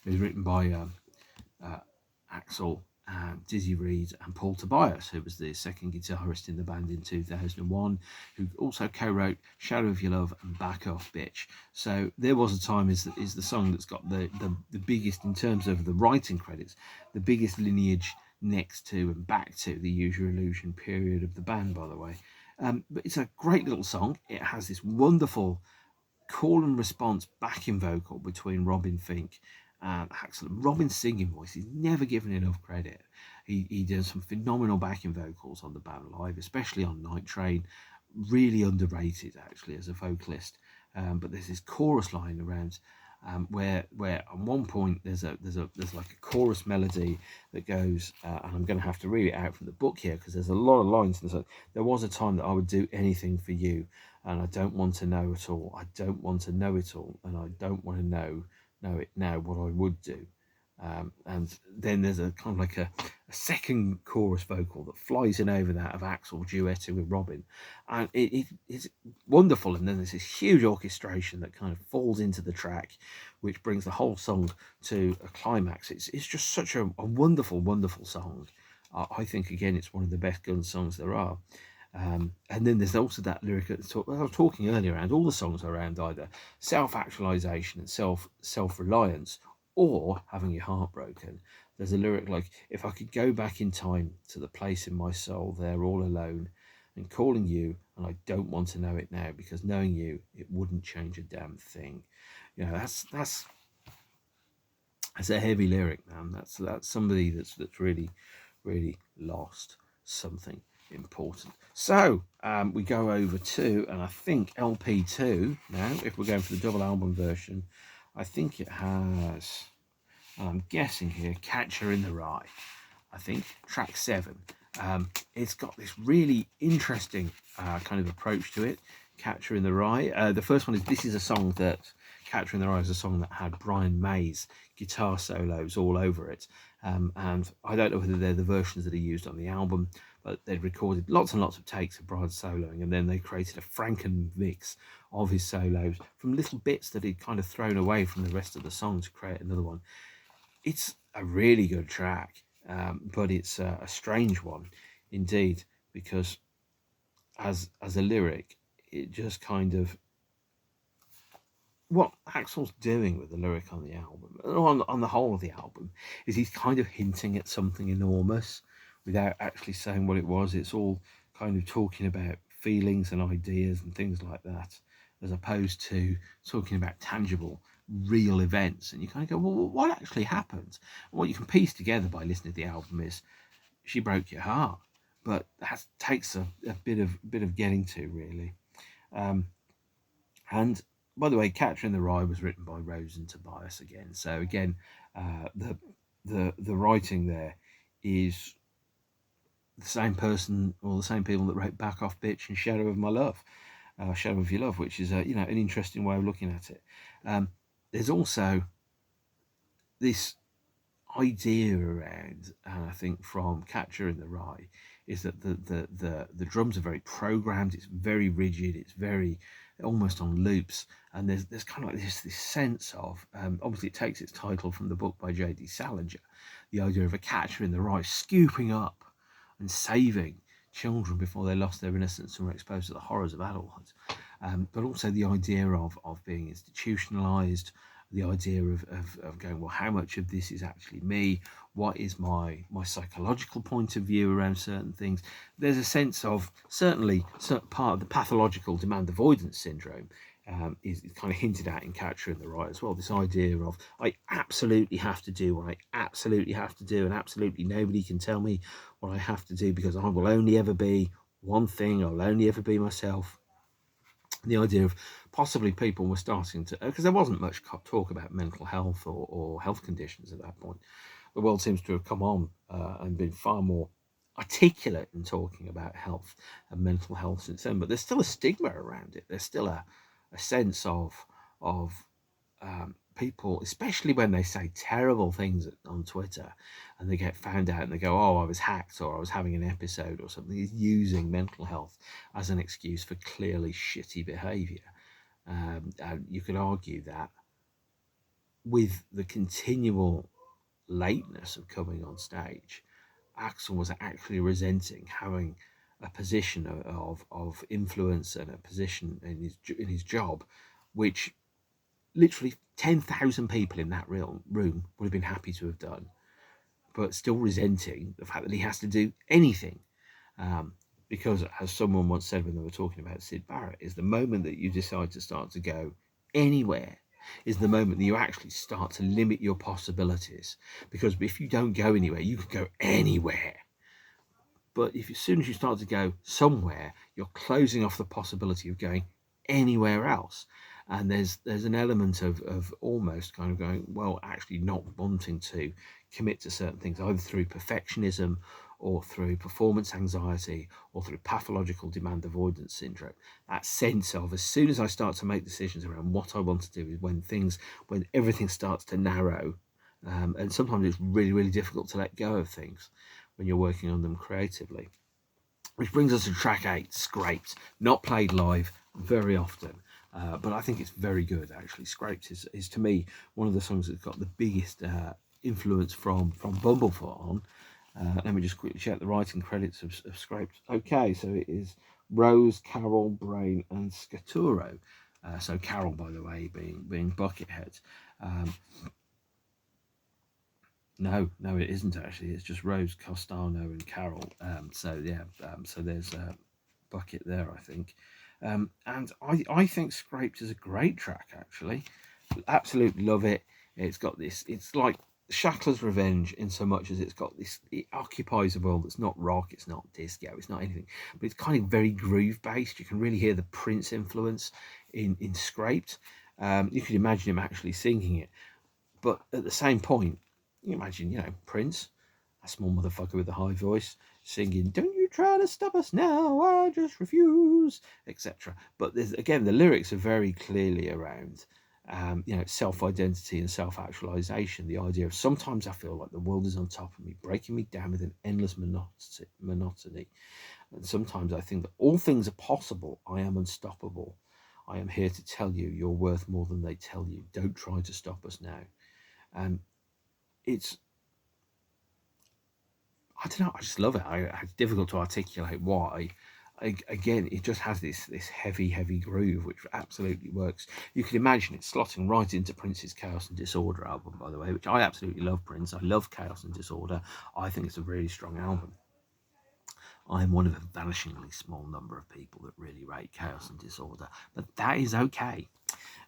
It was written by Axl and Dizzy Reed and Paul Tobias, who was the second guitarist in the band in 2001, who also co-wrote Shadow of Your Love and Back Off Bitch. So There Was a Time is the song that's got the biggest, in terms of the writing credits, the biggest lineage next to and back to the Use Your Illusion period of the band, by the way. But it's a great little song. It has this wonderful call and response backing vocal between Robin Fink and Axl. Robin's singing voice is never given enough credit. He does some phenomenal backing vocals on the band live, especially on Night Train. Really underrated, actually, as a vocalist. But there's this chorus line around where at one point there's like a chorus melody that goes, and I'm going to have to read it out from the book here because there's a lot of lines. And there was a time that I would do anything for you, and I don't want to know it all. I don't want to know it all, and I don't want to know it now what I would do. And then there's a kind of like a second chorus vocal that flies in over that of Axl duetting with Robin, and it's wonderful. And then there's this huge orchestration that kind of falls into the track, which brings the whole song to a climax. It's just such a wonderful song. I think, again, it's one of the best Guns songs there are. And then there's also that lyric I was talking earlier around. All the songs are around either self-actualization and self-reliance, or having your heart broken. There's a lyric like, if I could go back in time to the place in my soul there all alone and calling you, and I don't want to know it now, because knowing you, it wouldn't change a damn thing. You know, that's a heavy lyric, man. That's somebody that's really lost something important. So we go over to, and I think LP2 now, if we're going for the double album version, I think it has, I'm guessing here, Catcher in the Rye. I think track 7. It's got this really interesting kind of approach to it. Catcher in the Rye. The first one is, this is a song that, Catcher in the Rye is a song that had Brian May's guitar solos all over it. And I don't know whether they're the versions that are used on the album, but they'd recorded lots and lots of takes of Brian soloing, and then they created a Franken mix of his solos from little bits that he'd kind of thrown away from the rest of the song to create another one. It's a really good track, but it's a strange one indeed, because as a lyric, it just kind of, what Axl's doing with the lyric on the album, on the whole of the album, is he's kind of hinting at something enormous without actually saying what it was. It's all kind of talking about feelings and ideas and things like that, as opposed to talking about tangible, real events. And you kind of go, well, what actually happened? And what you can piece together by listening to the album is, she broke your heart, but that takes a bit of getting to, really. And by the way, Catcher in the Rye was written by Rose and Tobias again. So again, the writing there is the same person, or the same people that wrote Back Off Bitch and Shadow of My Love, Shadow of Your Love, which is an interesting way of looking at it. There's also this idea around, and I think from Catcher in the Rye, is that the drums are very programmed. It's very rigid. It's very almost on loops, and there's kind of like this sense of, obviously it takes its title from the book by J.D. Salinger, the idea of a catcher in the rye scooping up and saving children before they lost their innocence and were exposed to the horrors of adulthood, but also the idea of being institutionalized, the idea of going, well, how much of this is actually me? What is my psychological point of view around certain things? There's a sense of, certainly part of the pathological demand avoidance syndrome is kind of hinted at in Catcher in the Rye as well. This idea of, I absolutely have to do what I absolutely have to do, and absolutely nobody can tell me what I have to do, because I will only ever be one thing. I'll only ever be myself. The idea of possibly people were starting to, because there wasn't much talk about mental health or health conditions at that point. The world seems to have come on and been far more articulate in talking about health and mental health since then, but there's still a stigma around it. There's still a sense of people, especially when they say terrible things on Twitter and they get found out and they go, oh, I was hacked, or I was having an episode or something, is using mental health as an excuse for clearly shitty behaviour. And you could argue that with the continual lateness of coming on stage, Axl was actually resenting having a position of influence and a position in his job, which literally 10,000 people in that room would have been happy to have done, but still resenting the fact that he has to do anything. Because, as someone once said when they were talking about Syd Barrett, is the moment that you decide to start to go anywhere is the moment that you actually start to limit your possibilities. Because if you don't go anywhere, you could go anywhere. But as soon as you start to go somewhere, you're closing off the possibility of going anywhere else. And there's an element of almost kind of going, well, actually not wanting to commit to certain things, either through perfectionism or through performance anxiety or through pathological demand avoidance syndrome. That sense of, as soon as I start to make decisions around what I want to do, is when everything starts to narrow. And sometimes it's really, really difficult to let go of things when you're working on them creatively. Which brings us to track 8, Scraped. Not played live very often, but I think it's very good, actually. Scraped is to me one of the songs that's got the biggest influence from Bumblefoot on. Let me just quickly check the writing credits of Scraped. Okay, so it is Rose, Carol, Brain, and Scaturo. So Carol, by the way, being Buckethead. No, it isn't actually. It's just Rose, Costano, and Carol. So there's a bucket there, I think. And I think Scraped is a great track, actually. Absolutely love it. It's got this, it's like Shackler's Revenge in so much as it's got this, it occupies a world that's not rock, it's not disco, it's not anything, but it's kind of very groove based. You can really hear the Prince influence in Scraped. You could imagine him actually singing it, but at the same point, you imagine, Prince a small motherfucker with a high voice singing, "Don't you try to stop us now, I just refuse," etc. But there's, again, the lyrics are very clearly around self-identity and self-actualization. The idea of, sometimes I feel like the world is on top of me, breaking me down with an endless monotony. And sometimes I think that all things are possible. I am unstoppable. I am here to tell you you're worth more than they tell you. Don't try to stop us now. And it's, I don't know, I just love it. It's difficult to articulate why. Again, it just has this heavy groove, which absolutely works. You can imagine it slotting right into Prince's Chaos and Disorder album, by the way, which I absolutely love. Prince, I love Chaos and Disorder. I think it's a really strong album. I'm one of a vanishingly small number of people that really rate Chaos and Disorder, but that is okay.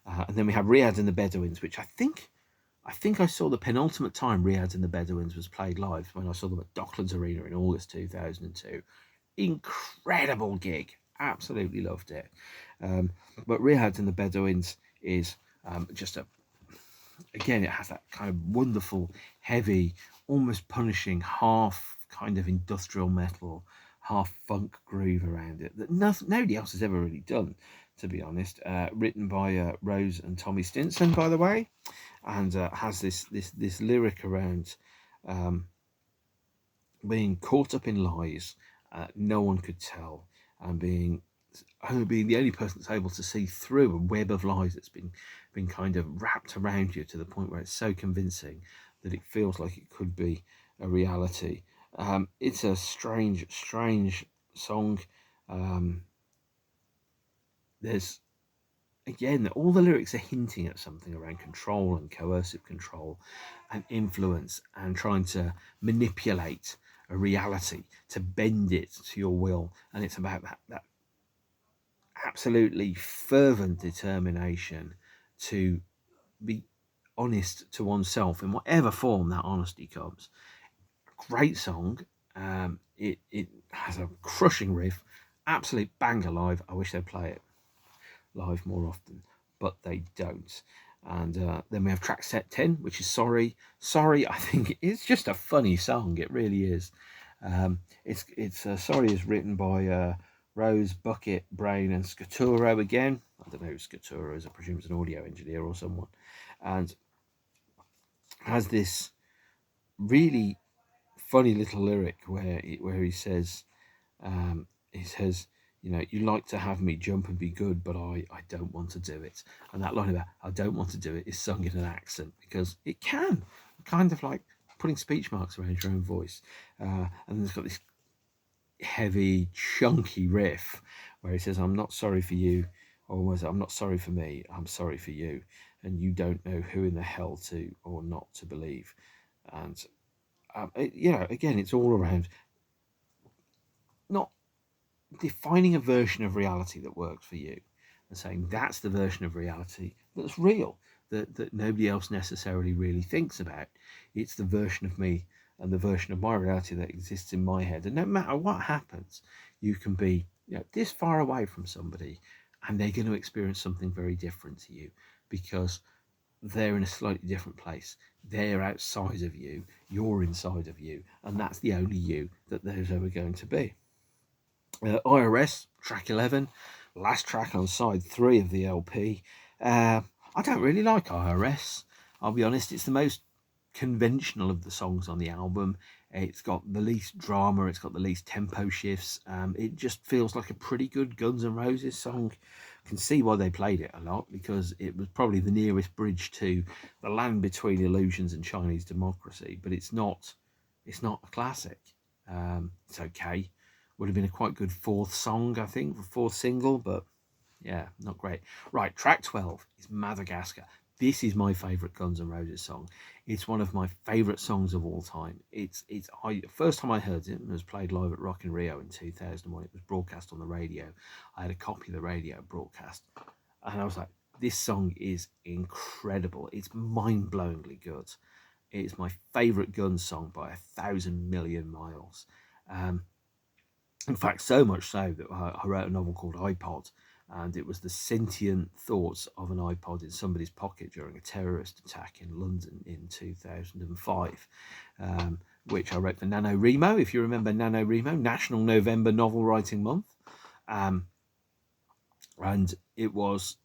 And then we have Riyadh and the Bedouins, which I think I saw the penultimate time Riyadh and the Bedouins was played live, when I saw them at Docklands Arena in August 2002. Incredible gig, absolutely loved it. But Riyadh and the Bedouins is just again, it has that kind of wonderful, heavy, almost punishing, half kind of industrial metal, half funk groove around it that nobody else has ever really done, to be honest. Written by Rose and Tommy Stinson, by the way, and has this lyric around being caught up in lies no one could tell, and being the only person that's able to see through a web of lies that's been kind of wrapped around you, to the point where it's so convincing that it feels like it could be a reality. It's a strange song. There's, again, all the lyrics are hinting at something around control and coercive control and influence, and trying to manipulate a reality to bend it to your will. And it's about that absolutely fervent determination to be honest to oneself in whatever form that honesty comes. Great song. It has a crushing riff, absolute banger live. I wish they'd play it live more often, but they don't. And then we have track set 10, which is Sorry. Sorry, I think it's just a funny song. It really is. Sorry is written by Rose, Bucket, Brain, and Scaturo again. I don't know who Scaturo is. I presume it's an audio engineer or someone. And has this really funny little lyric where he says, you like to have me jump and be good, but I don't want to do it. And that line about I don't want to do it is sung in an accent, because it can, kind of like putting speech marks around your own voice. And then it's got this heavy, chunky riff where he says, "I'm not sorry for you," or was it, "I'm not sorry for me, I'm sorry for you, and you don't know who in the hell to or not to believe." And again, it's all around not defining a version of reality that works for you, and saying that's the version of reality that's real, that nobody else necessarily really thinks about. It's the version of me and the version of my reality that exists in my head. And no matter what happens, you can be this far away from somebody, and they're going to experience something very different to you, because they're in a slightly different place. They're outside of you, you're inside of you, and that's the only you that there's ever going to be. IRS, track 11, last track on side 3 of the LP. I don't really like IRS, I'll be honest. It's the most conventional of the songs on the album. It's got the least drama, it's got the least tempo shifts. It just feels like a pretty good Guns N' Roses song. I can see why they played it a lot, because it was probably the nearest bridge to the land between illusions and Chinese democracy, but it's not a classic. It's okay. Would have been a quite good fourth song, I think, fourth single, but yeah, not great. Right, track 12 is Madagascar. This is my favourite Guns N' Roses song. It's one of my favourite songs of all time. First time I heard it, was played live at Rock in Rio in 2001. It was broadcast on the radio. I had a copy of the radio broadcast, and I was like, this song is incredible. It's mind-blowingly good. It's my favourite Guns song by 1,000 million miles. In fact, so much so that I wrote a novel called iPod, and it was the sentient thoughts of an iPod in somebody's pocket during a terrorist attack in London in 2005, which I wrote for NaNoWriMo. If you remember NaNoWriMo, National November Novel Writing Month. And it was,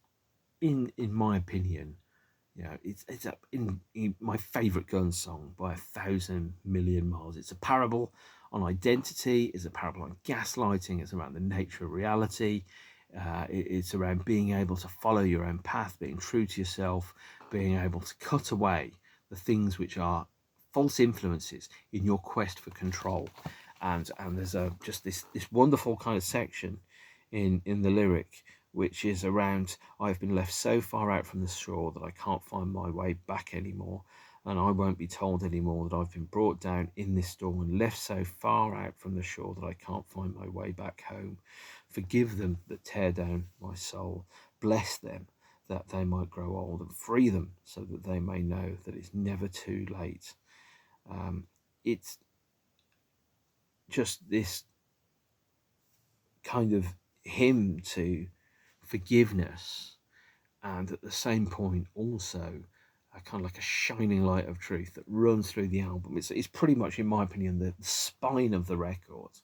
in my opinion, it's in my favourite Guns song by 1,000,000,000 miles. It's a parable on identity. It's a parable on gaslighting. It's around the nature of reality. It's around being able to follow your own path, being true to yourself, being able to cut away the things which are false influences in your quest for control. And there's just this wonderful kind of section in the lyric, which is around, I've been left so far out from the shore that I can't find my way back anymore, and I won't be told anymore that I've been brought down in this storm and left so far out from the shore that I can't find my way back home. Forgive them that tear down my soul. Bless them that they might grow old, and free them so that they may know that it's never too late. It's just this kind of hymn to forgiveness, and at the same point also a kind of like a shining light of truth that runs through the album. It's pretty much, in my opinion, the spine of the record,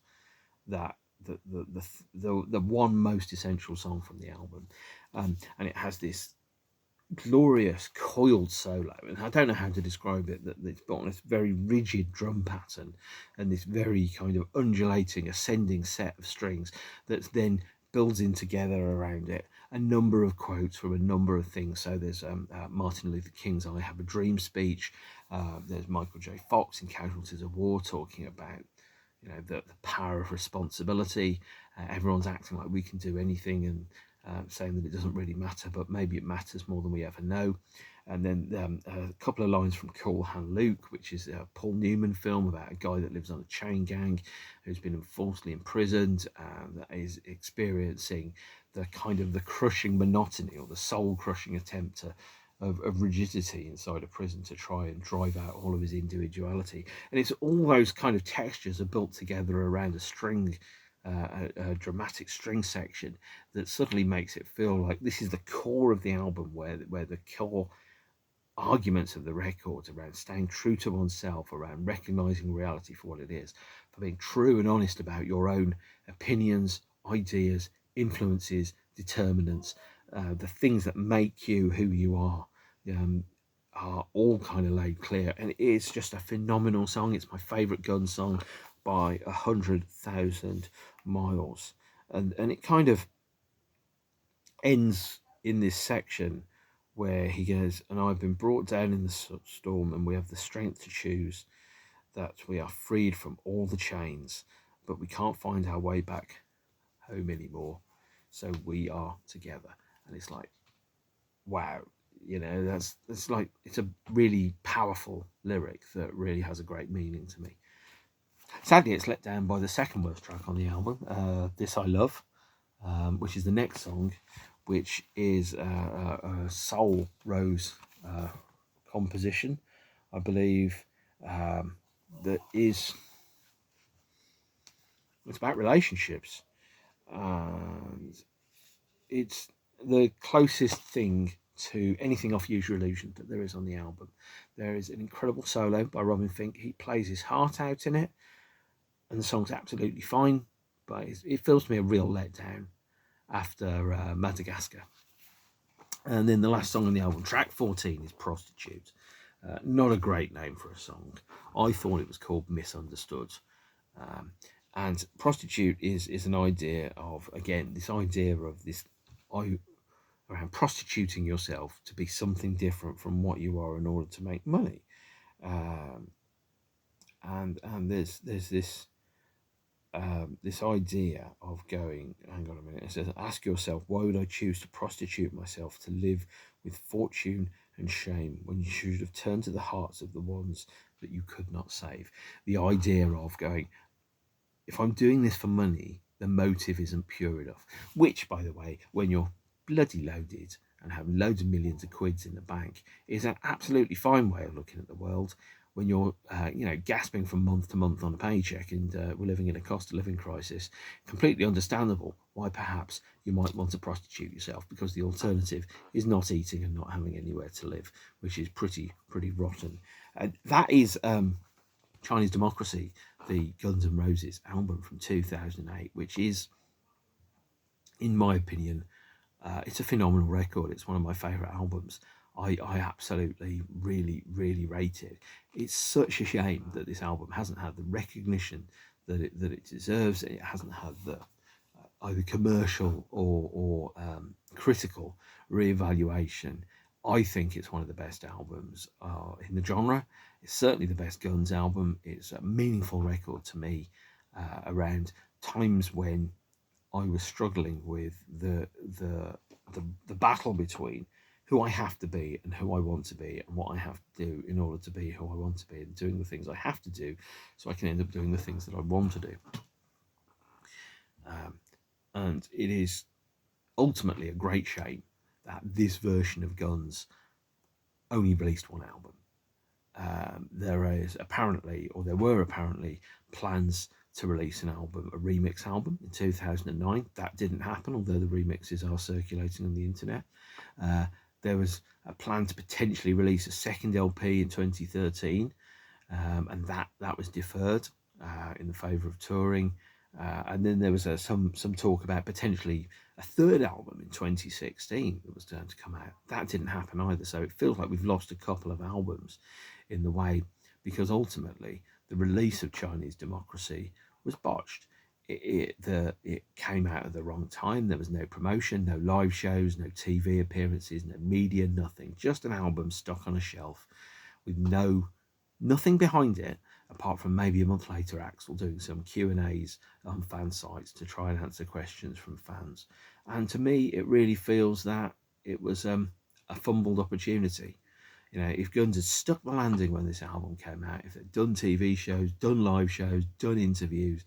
that the one most essential song from the album, and it has this glorious coiled solo, and I don't know how to describe it, that it's got this very rigid drum pattern and this very kind of undulating ascending set of strings that then builds in together around it a number of quotes from a number of things. So there's Martin Luther King's I Have a Dream speech. There's Michael J. Fox in Casualties of War talking about the power of responsibility. Everyone's acting like we can do anything, and saying that it doesn't really matter, but maybe it matters more than we ever know. And then a couple of lines from Cool Hand Luke, which is a Paul Newman film about a guy that lives on a chain gang who's been falsely imprisoned and is experiencing the kind of the crushing monotony, or the soul crushing attempt of rigidity inside a prison to try and drive out all of his individuality. And it's all those kind of textures are built together around a string, a dramatic string section that suddenly makes it feel like this is the core of the album, where the core arguments of the records around staying true to oneself, around recognizing reality for what it is, for being true and honest about your own opinions, ideas, influences, determinants, the things that make you who you are all kind of laid clear. And it's just a phenomenal song. It's my favorite Guns song by 100,000 miles, and it kind of ends in this section where he goes, and I've been brought down in the storm, and we have the strength to choose, that we are freed from all the chains, but we can't find our way back home anymore, so we are together. And it's like, wow, that's like, it's a really powerful lyric that really has a great meaning to me. Sadly, it's let down by the second worst track on the album, This I Love, which is the next song, which is a Soul Rose composition, I believe, that is, it's about relationships, and it's the closest thing to anything off Use Your Illusion that there is on the album. There is an incredible solo by Robin Fink. He plays his heart out in it, and the song's absolutely fine, but it feels to me a real letdown after Madagascar. And then the last song on the album, track 14, is Prostitute. Not a great name for a song. I thought it was called Misunderstood. And Prostitute is an idea of, again, this idea of this around prostituting yourself to be something different from what you are in order to make money. And there's this this idea of going, hang on a minute, it says, ask yourself, why would I choose to prostitute myself to live with fortune and shame when you should have turned to the hearts of the ones that you could not save? The idea of going, if I'm doing this for money, the motive isn't pure enough. Which, by the way, when you're bloody loaded and having loads of millions of quids in the bank, is an absolutely fine way of looking at the world. When you're, gasping from month to month on a paycheck, and we're living in a cost of living crisis, completely understandable why perhaps you might want to prostitute yourself, because the alternative is not eating and not having anywhere to live, which is pretty rotten. And that is Chinese Democracy, the Guns N' Roses album from 2008, which is, in my opinion, it's a phenomenal record. It's one of my favourite albums. I absolutely, really rate it. It's such a shame that this album hasn't had the recognition that it deserves. It hasn't had the either commercial or critical reevaluation. I think it's one of the best albums in the genre. It's certainly the best Guns album. It's a meaningful record to me around times when I was struggling with the battle between who I have to be and who I want to be, and what I have to do in order to be who I want to be, and doing the things I have to do so I can end up doing the things that I want to do. And it is ultimately a great shame that this version of Guns only released one album. There were apparently plans to release a remix album in 2009. That didn't happen, although the remixes are circulating on the internet. There was a plan to potentially release a second LP in 2013, and that was deferred in the favour of touring. And then there was some talk about potentially a third album in 2016 that was going to come out. That didn't happen either. So it feels like we've lost a couple of albums in the way, because ultimately the release of Chinese Democracy was botched. It came out at the wrong time. There was no promotion, no live shows, no TV appearances, no media, nothing. Just an album stuck on a shelf with nothing behind it, apart from maybe a month later Axl doing some Q&As on fan sites to try and answer questions from fans. And to me, it really feels that it was a fumbled opportunity. You know, if Guns had stuck the landing when this album came out, if they'd done TV shows, done live shows, done interviews,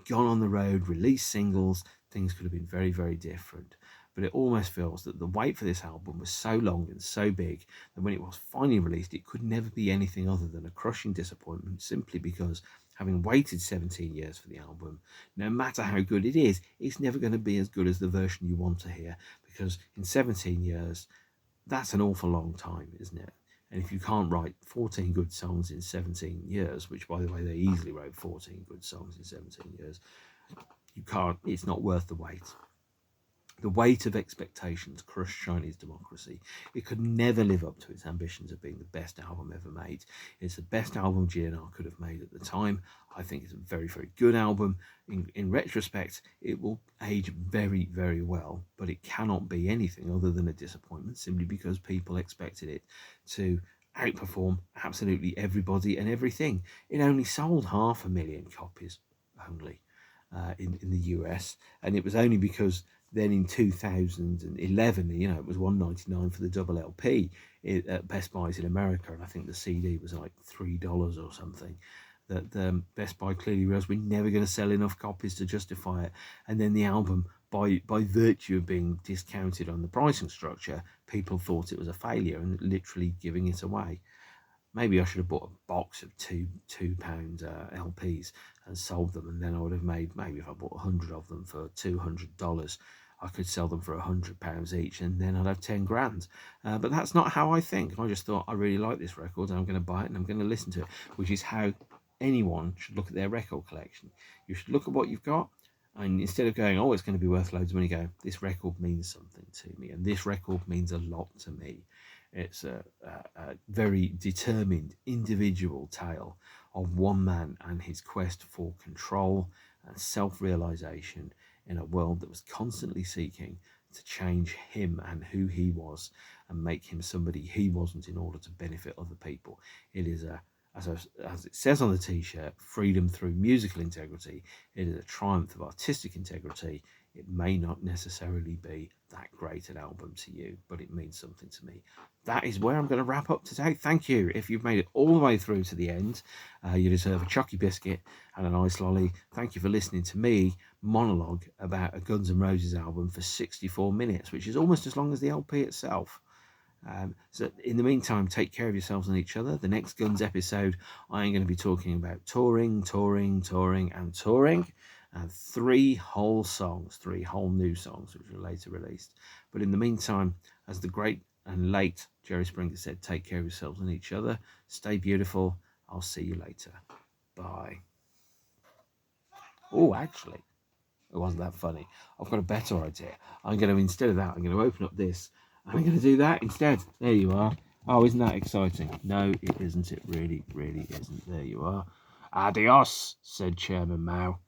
gone on the road, released singles, things could have been very, very different. But it almost feels that the wait for this album was so long and so big that when it was finally released, it could never be anything other than a crushing disappointment, simply because, having waited 17 years for the album, no matter how good it is, it's never going to be as good as the version you want to hear, because in 17 years, that's an awful long time, isn't it? And if you can't write 14 good songs in 17 years, which, by the way, they easily wrote 14 good songs in 17 years, you can't, it's not worth the wait. The weight of expectations crushed Chinese Democracy. It could never live up to its ambitions of being the best album ever made. It's the best album GNR could have made at the time. I think it's a very, very good album. In retrospect, it will age very, very well, but it cannot be anything other than a disappointment, simply because people expected it to outperform absolutely everybody and everything. It only sold 500,000 copies only in the US, and it was only because then in 2011, you know, it was $1.99 for the double LP at Best Buys in America, and I think the CD was like $3 or something. That Best Buy clearly realised we're never going to sell enough copies to justify it. And then the album, by virtue of being discounted on the pricing structure, people thought it was a failure and literally giving it away. Maybe I should have bought a box of £2 LPs and sold them, and then I would have made, maybe if I bought 100 of them for $200, I could sell them for £100 each, and then I'd have 10 grand. But that's not how I think. I just thought, I really like this record, and I'm going to buy it, and I'm going to listen to it, which is how anyone should look at their record collection. You should look at what you've got, and instead of going, oh, it's going to be worth loads of money, go, this record means something to me, and this record means a lot to me. It's a very determined individual tale of one man and his quest for control and self-realization in a world that was constantly seeking to change him and who he was and make him somebody he wasn't in order to benefit other people. It is as it says on the t-shirt, freedom through musical integrity. It is a triumph of artistic integrity. It may not necessarily be that great an album to you, but it means something to me. That is where I'm going to wrap up today. Thank you. If you've made it all the way through to the end, you deserve a chocky biscuit and an ice lolly. Thank you for listening to me monologue about a Guns N' Roses album for 64 minutes, which is almost as long as the LP itself. So in the meantime, take care of yourselves and each other. The next Guns episode, I am going to be talking about touring, and 3 whole new songs, which were later released. But in the meantime, as the great and late Jerry Springer said, take care of yourselves and each other. Stay beautiful. I'll see you later. Buy. Oh, actually, it wasn't that funny. I've got a better idea. I'm going to, instead of that, I'm going to open up this. And I'm going to do that instead. There you are. Oh, isn't that exciting? No, it isn't. It really, really isn't. There you are. Adios, said Chairman Mao.